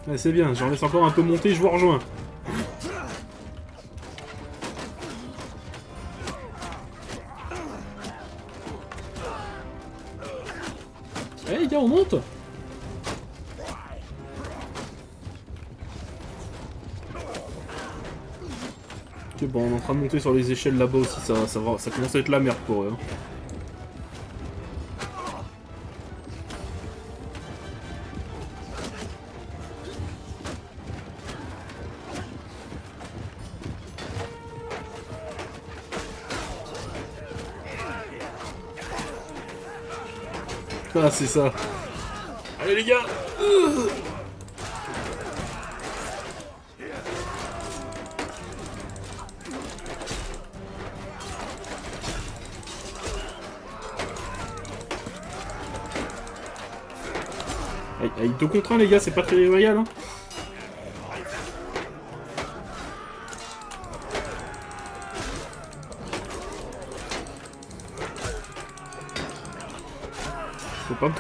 Ouais, c'est bien, j'en laisse encore un peu monter, je vous rejoins. Eh les gars, on monte. Ok, bon, on est en train de monter sur les échelles là-bas aussi, ça commence à être la merde pour eux. Hein. Ah, c'est ça. Allez les gars. Aïe, 2 contre 1 les gars, c'est pas très royal hein.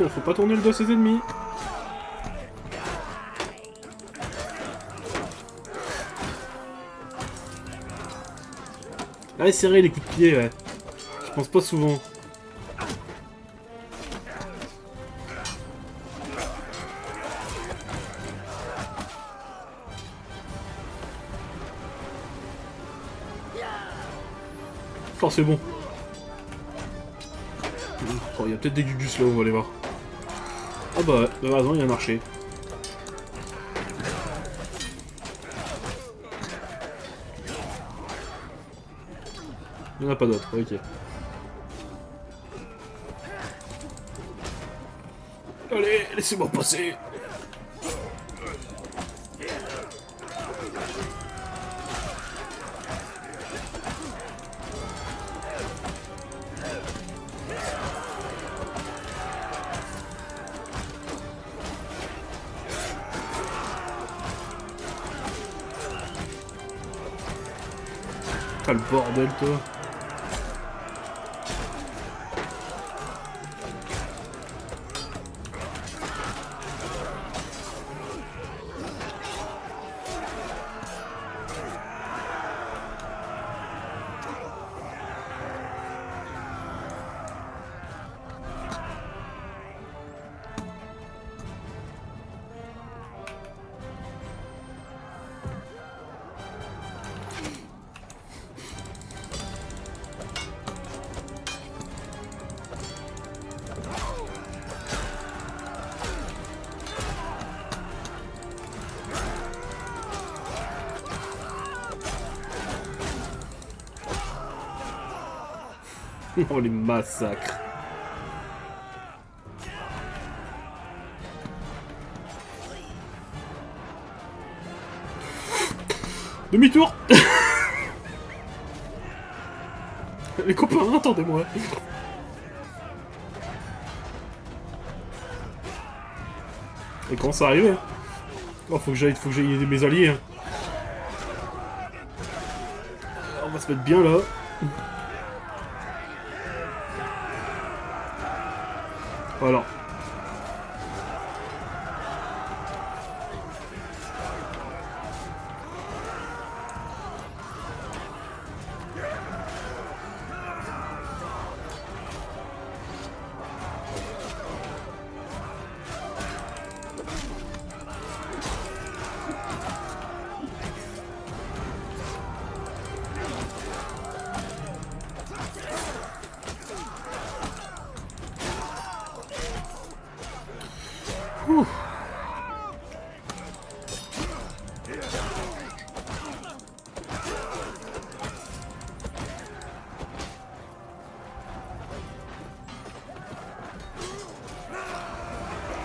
Faut pas tourner le dos à ses ennemis. Allez, serrez les coups de pied, ouais. Je pense pas souvent. Oh, c'est bon. Oh, il y a peut-être des gugus là, on va aller voir. Ah bah ouais, bah raison, il y a un archer. Il n'y en a pas d'autres, ok. Allez, laissez-moi passer. Ah le bordel toi. Oh les massacres. Demi-tour. Les copains, attendez-moi. Et quand ça arrive, hein. Oh, faut que j'aille aider mes alliés. Hein. On va se mettre bien là. Voilà. Ouh.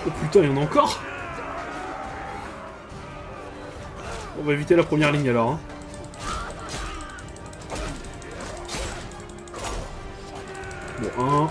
Oh putain, il y en a encore. On va éviter la première ligne alors. Hein. Bon, un.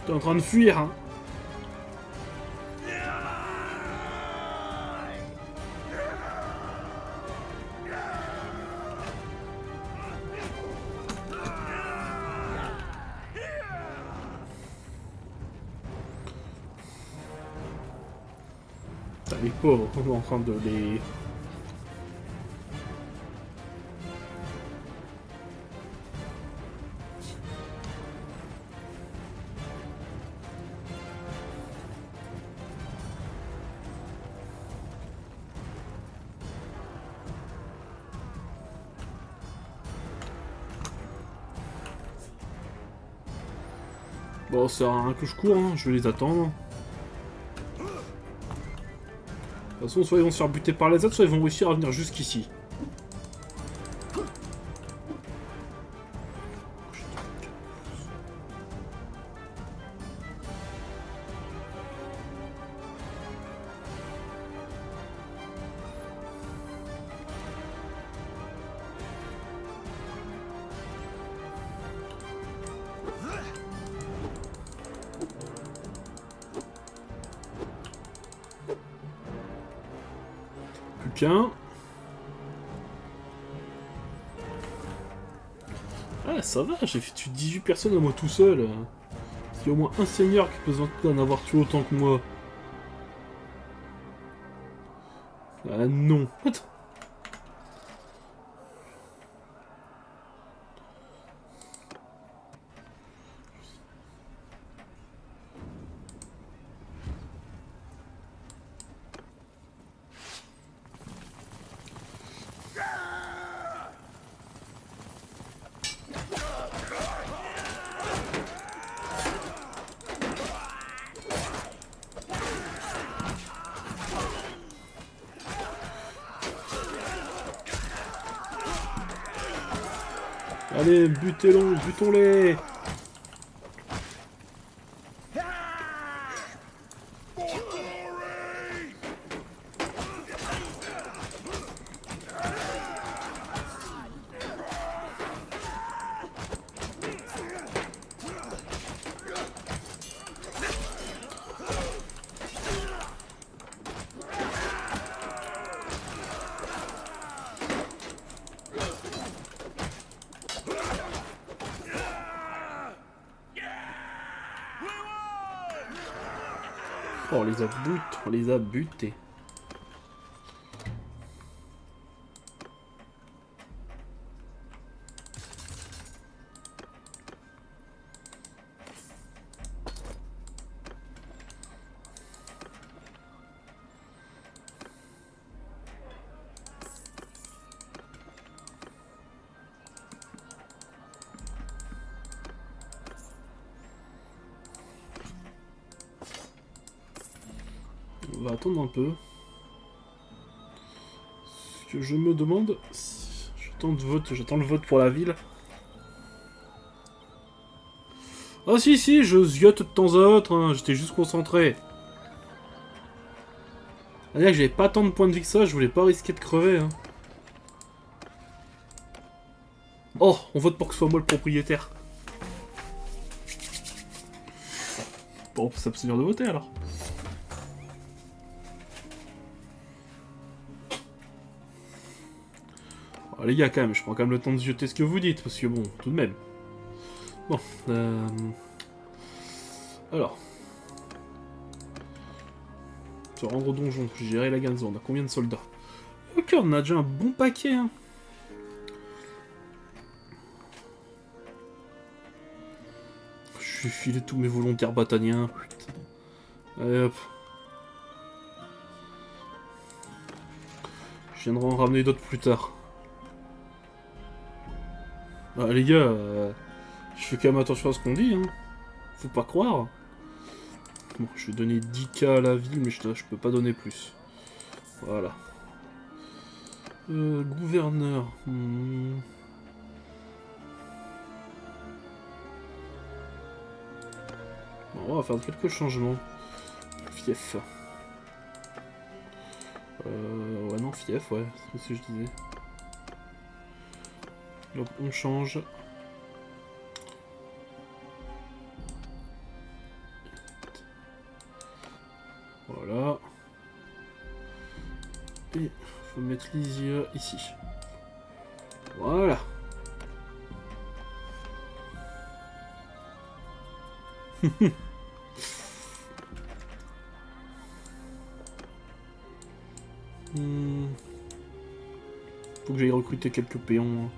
T'es en train de fuir, hein. Putain, les pauvres, on est en train de les... Bon, ça sert à rien que je cours, hein. Je vais les attendre. De toute façon, soit ils vont se faire buter par les autres, soit ils vont réussir à venir jusqu'ici. Plus qu'un. Ah, ça va, j'ai tué 18 personnes à moi tout seul. Il y a au moins un seigneur qui peut en avoir tué autant que moi. Ah non. What? Allez, butons-les. Oh, on les a butés. On va attendre un peu. Ce que je me demande, j'attends le vote pour la ville. Ah si, je ziote de temps à autre, hein, j'étais juste concentré. C'est-à-dire que j'avais pas tant de points de vie que ça, je voulais pas risquer de crever. Hein. Oh, on vote pour que ce soit moi le propriétaire. Bon, on peut s'abstenir de voter alors. Oh, les gars, quand même, je prends quand même le temps de jeter ce que vous dites, parce que bon, tout de même. Bon, alors. Se rendre au donjon, gérer la garnison, on a combien de soldats? Ok, on a déjà un bon paquet, hein. Je vais filer tous mes volontaires bataillens, putain. Allez hop. Je viendrai en ramener d'autres plus tard. Ah les gars, je fais quand même attention à ce qu'on dit, hein. Faut pas croire. Bon, je vais donner 10K à la ville, mais je peux pas donner plus. Voilà. Gouverneur. Bon, on va faire quelques changements. Fief. Ouais, non, fief, ouais, c'est ce que je disais. Donc, on change. Voilà. Et il faut mettre Lisieux ici. Voilà. Faut que j'aille recruter quelques péons.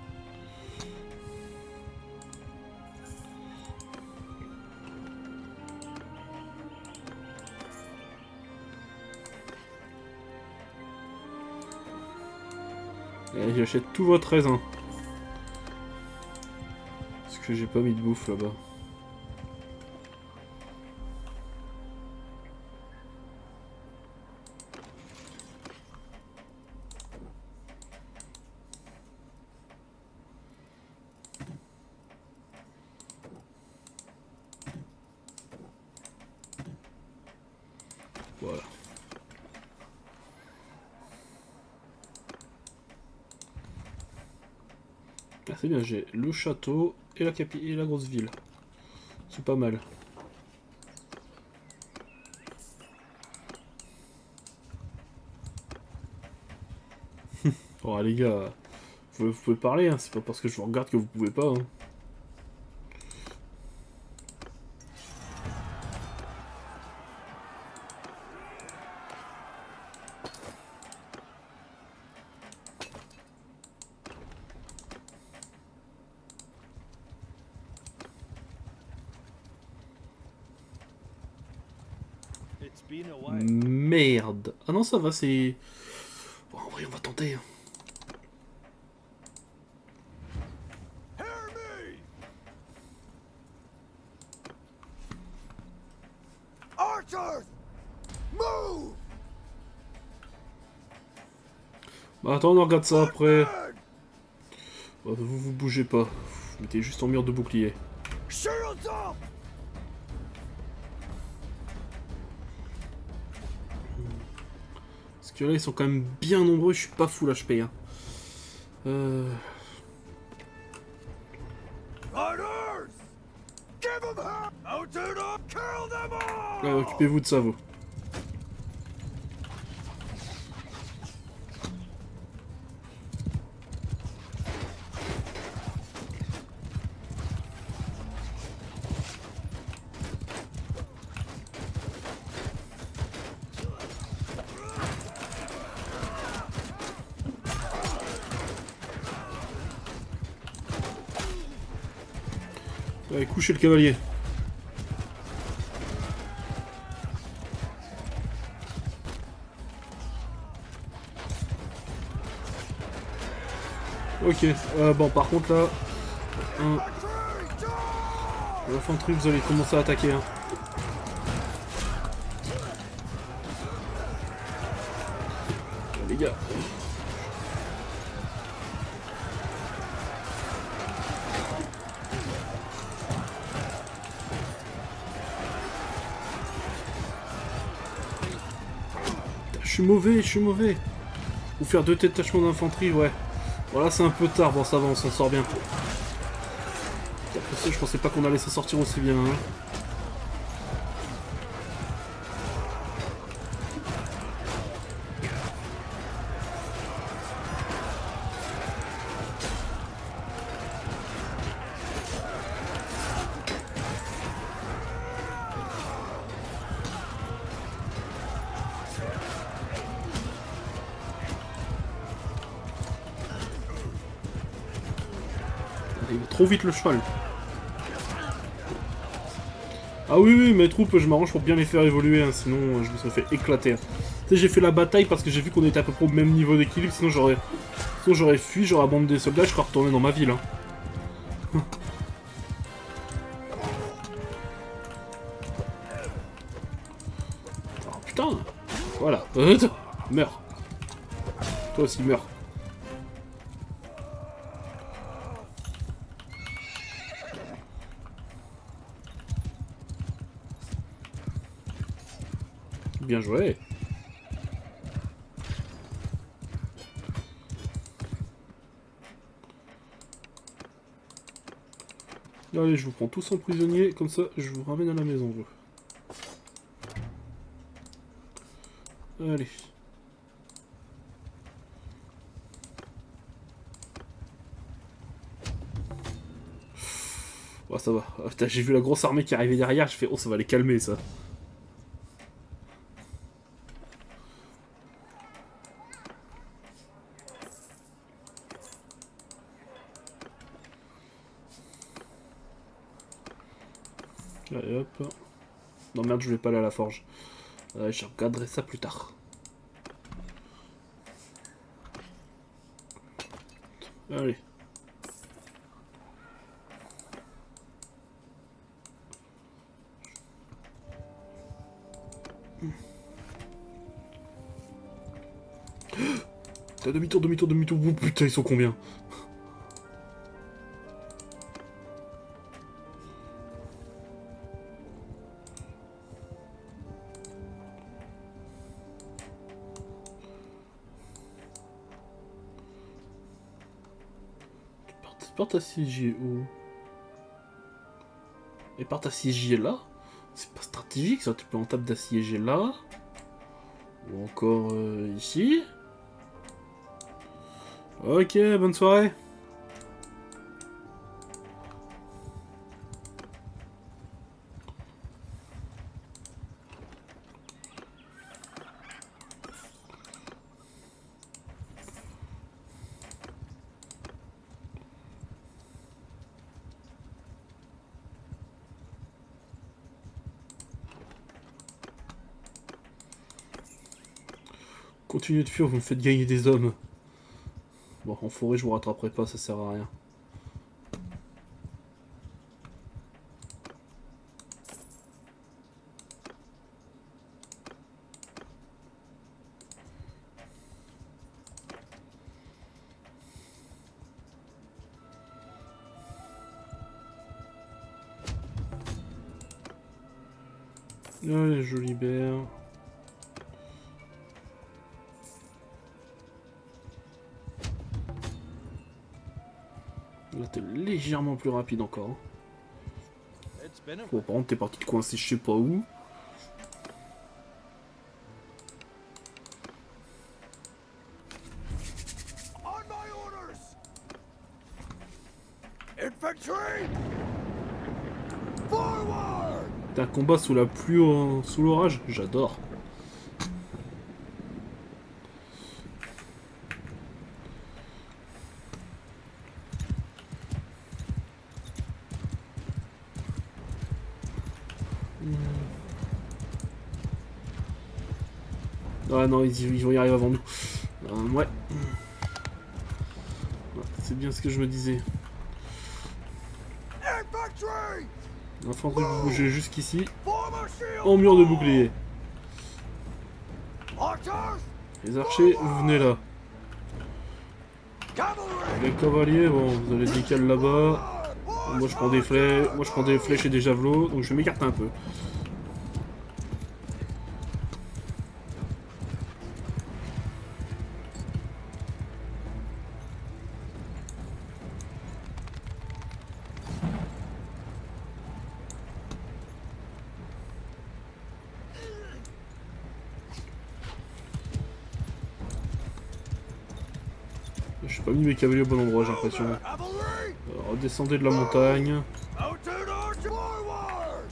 Et j'achète tout votre raisin. Parce que j'ai pas mis de bouffe là-bas. Voilà. Ah, c'est bien, j'ai le château et la grosse ville. C'est pas mal. Bon, les gars, vous pouvez parler, hein. C'est pas parce que je vous regarde que vous pouvez pas. Hein. been away. Merde. Ah non, ça va, c'est... Bon, en vrai, on va tenter. Hein. Hear me! Archers! Move! Bah attends, on regarde ça après. Men! Bah, vous bougez pas. Vous mettez juste en mur de bouclier. Shields up! Parce que là, ils sont quand même bien nombreux. Je suis pas full HP. Hein. Riders! Give them hell! Mounted up! Kill them all! Occupez-vous de ça, vous. Allez, couchez le cavalier. Ok, bon par contre là, l'infanterie vous allez commencer à attaquer. Hein. Les gars. Je suis mauvais, je suis mauvais. Ou faire 2 détachements d'infanterie, ouais. Voilà, c'est un peu tard, bon ça va, on s'en sort bien. Après ça, je pensais pas qu'on allait s'en sortir aussi bien. Hein. Il va trop vite le cheval. Ah oui, oui, mes troupes, je m'arrange pour bien les faire évoluer, hein, sinon je me serais fait éclater. Hein. Tu sais, j'ai fait la bataille parce que j'ai vu qu'on était à peu près au même niveau d'équilibre, sinon j'aurais fui, j'aurais abandonné des soldats, je serais retourné dans ma ville. Hein. Oh putain. Voilà. Meurs. Toi aussi, meurs. Bien joué. Allez, je vous prends tous en prisonnier, comme ça je vous ramène à la maison. Vous. Allez. Oh, ça va. Oh, j'ai vu la grosse armée qui arrivait derrière, je fais oh ça va les calmer ça. Allez hop. Non merde, je vais pas aller à la forge. Je regarderai ça plus tard. Allez. T'as demi-tour, demi-tour, demi-tour. Oh, putain, ils sont combien? Ils partent assiéger où? Ils partent assiéger là? C'est pas stratégique ça, tu peux en table d'assiéger là. Ou encore ici. Ok, bonne soirée. Continuez de fuir, vous me faites gagner des hommes. Bon, en forêt, je vous rattraperai pas, ça sert à rien. Allez, je libère. Là, t'es légèrement plus rapide encore. Hein. It's been a Bon, par contre, t'es parti te coincer je sais pas où. On my orders! Infantry! Forward! T'as un combat sous la pluie, sous l'orage. J'adore. Ah non, ils vont y arriver avant nous. Ouais. C'est bien ce que je me disais. Infantry! L'infanterie, vous bougez jusqu'ici. Form a shield! En mur de bouclier. Archers! Les archers, vous venez là. Cavalry! Les cavaliers, bon, vous allez décaler là-bas. Moi je prends des flèches, et des javelots, donc je vais m'écarter un peu. Je n'ai pas mis mes cavaliers au bon endroit, j'ai l'impression. Cavalry! Redescendez de la montagne. Mounted archer! Forward!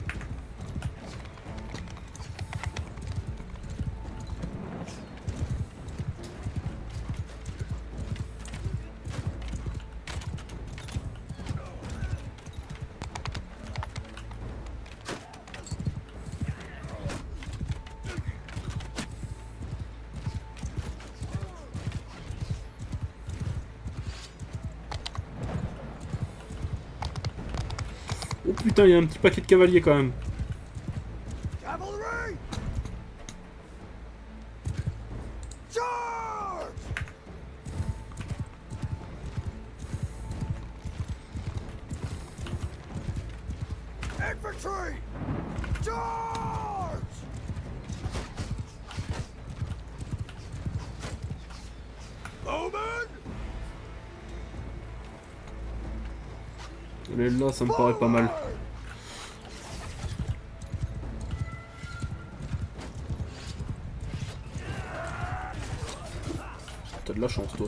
Oh putain, il y a un petit paquet de cavaliers quand même. Cavalry! Charge! Infantry! Charge! Bowman! Mais là, ça me paraît pas mal. Forward! T'as de la chance, toi.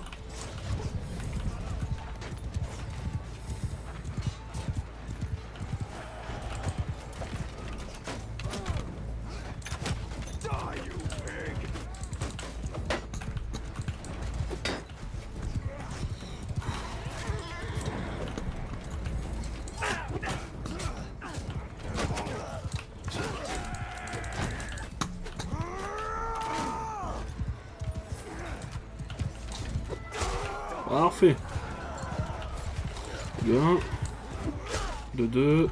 Die, you pig! Parfait. De 1. De 2.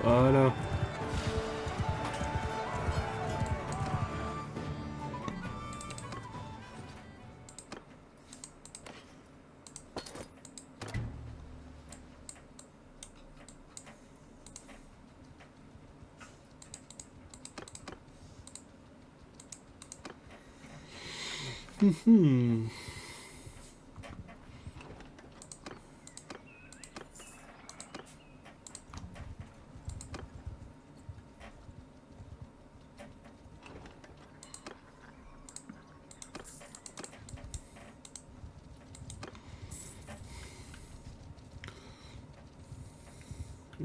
Voilà. Hmm.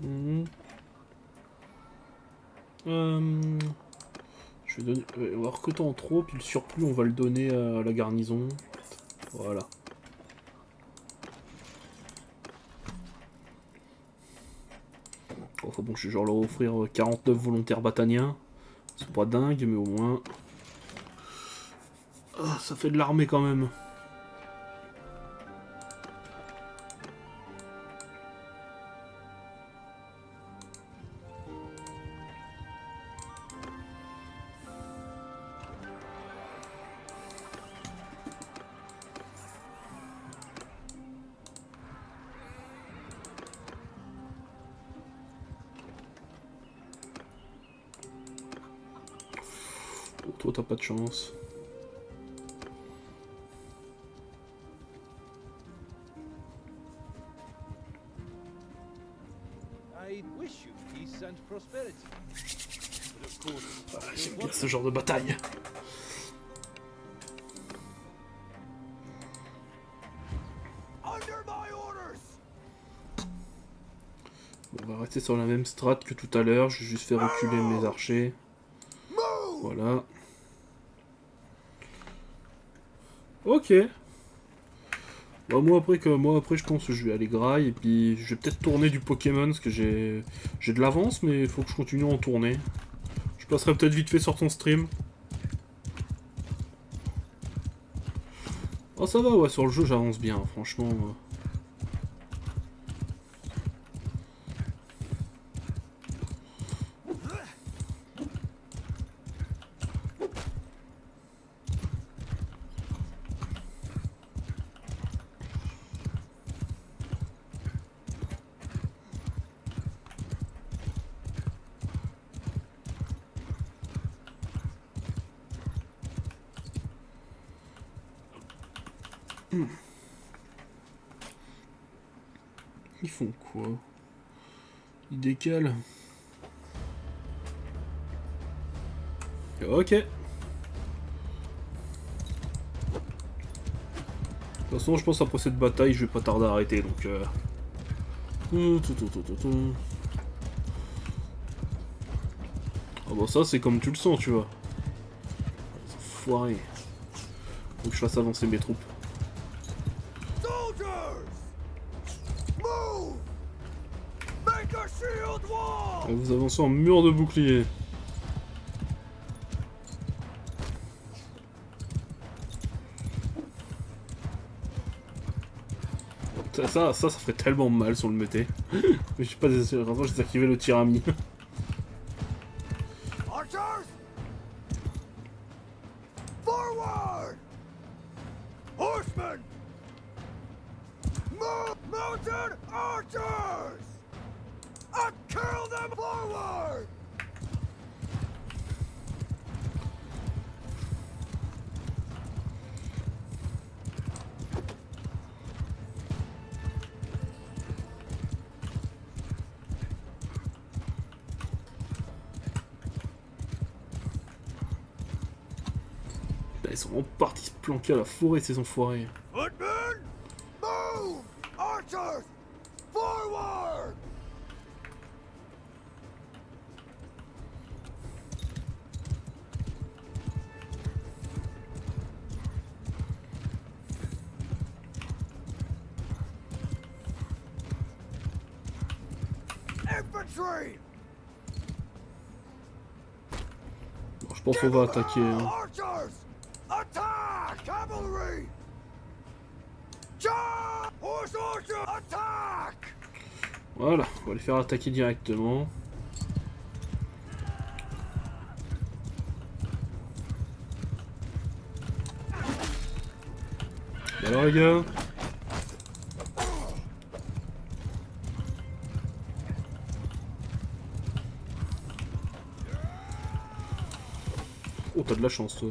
Mhm. Je vais donner... on va recruter en trop, puis le surplus, on va le donner à la garnison. Voilà. Enfin bon, je vais genre leur offrir 49 volontaires bataniens. C'est pas dingue, mais au moins... Ah, ça fait de l'armée quand même. Oh, toi, t'as pas de chance. I wish you peace and prosperity. But of course, Ah, j'aime bien ce genre de bataille. Under my orders! Bon, on va rester sur la même strat que tout à l'heure. Je vais juste faire reculer mes archers. Move! Voilà. Ok. Bah, moi après je pense que je vais aller graille et puis je vais peut-être tourner du Pokémon parce que j'ai de l'avance mais il faut que je continue à en tourner. Je passerai peut-être vite fait sur ton stream. Oh ça va ouais sur le jeu j'avance bien franchement. Ils font quoi? Ils décalent. Ok. De toute façon, je pense après cette bataille, je vais pas tarder à arrêter, donc... Ah bah ça, c'est comme tu le sens, tu vois. Foiré. Faut que je fasse avancer mes troupes. Soldiers! Move! Make a shield wall! Et vous avancez en mur de bouclier. Ça ferait tellement mal si on le mettait. Mais je sais pas, j'ai désactivé le tir ami. Archers! Forward! Horsemen! Move! Mounted archers! I kill them forward! Ils sont en partie se planquer à la forêt, ces enfoirés. Footmen! Move! Archers! Forward! Infantry! Bon, je pense qu'on va attaquer. Hein. Archers! Attack! Cavalry! Charge! Horse archer! Attack! Voilà, on va les faire attaquer directement. Alors les gars. Oh t'as de la chance toi.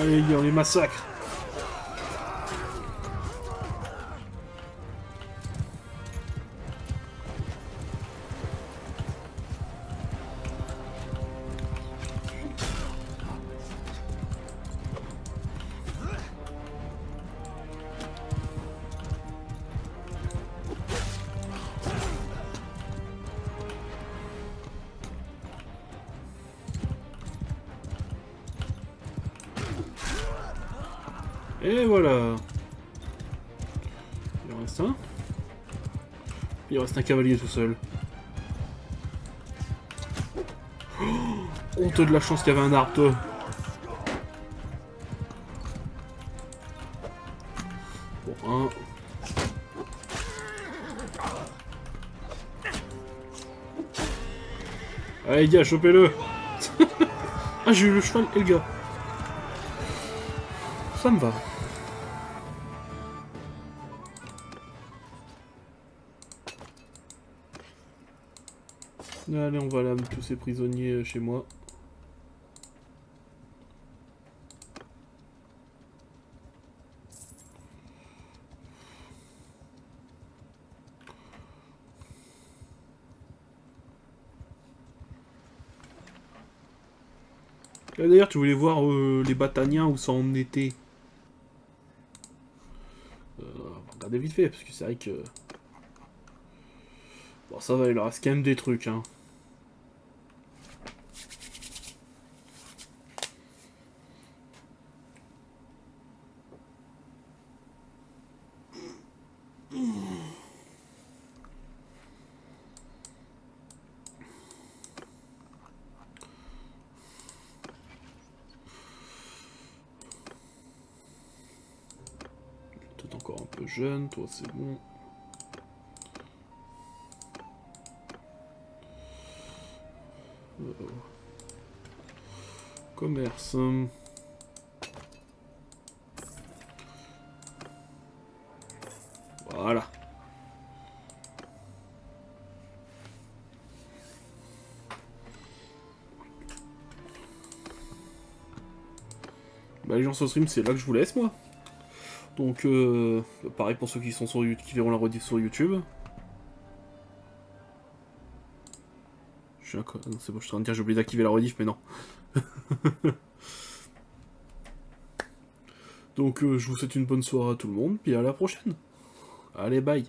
Allez les gars, on les massacre. Et voilà. Il en reste un. Il reste un cavalier tout seul. Oh, honte de la chance qu'il y avait un arbre, toi. Pour un. Allez, gars, chopez-le. Ah, j'ai eu le cheval et le gars. Ça me va. Allez, on va aller amener tous ces prisonniers chez moi. D'ailleurs, tu voulais voir les Bataniens où ça en était. Regardez vite fait, parce que c'est vrai que... Bon, ça va, il leur reste quand même des trucs, hein. Toi, encore un peu jeune, toi, c'est bon. Commerce. Voilà. Bah les gens sur stream, c'est là que je vous laisse, moi. Donc, pareil pour ceux qui sont sur YouTube, qui verront la rediff sur YouTube. Je suis un con... Non, c'est bon, je suis en train de dire j'ai oublié d'activer la rediff, mais non. Donc, je vous souhaite une bonne soirée à tout le monde, puis à la prochaine. Allez, bye.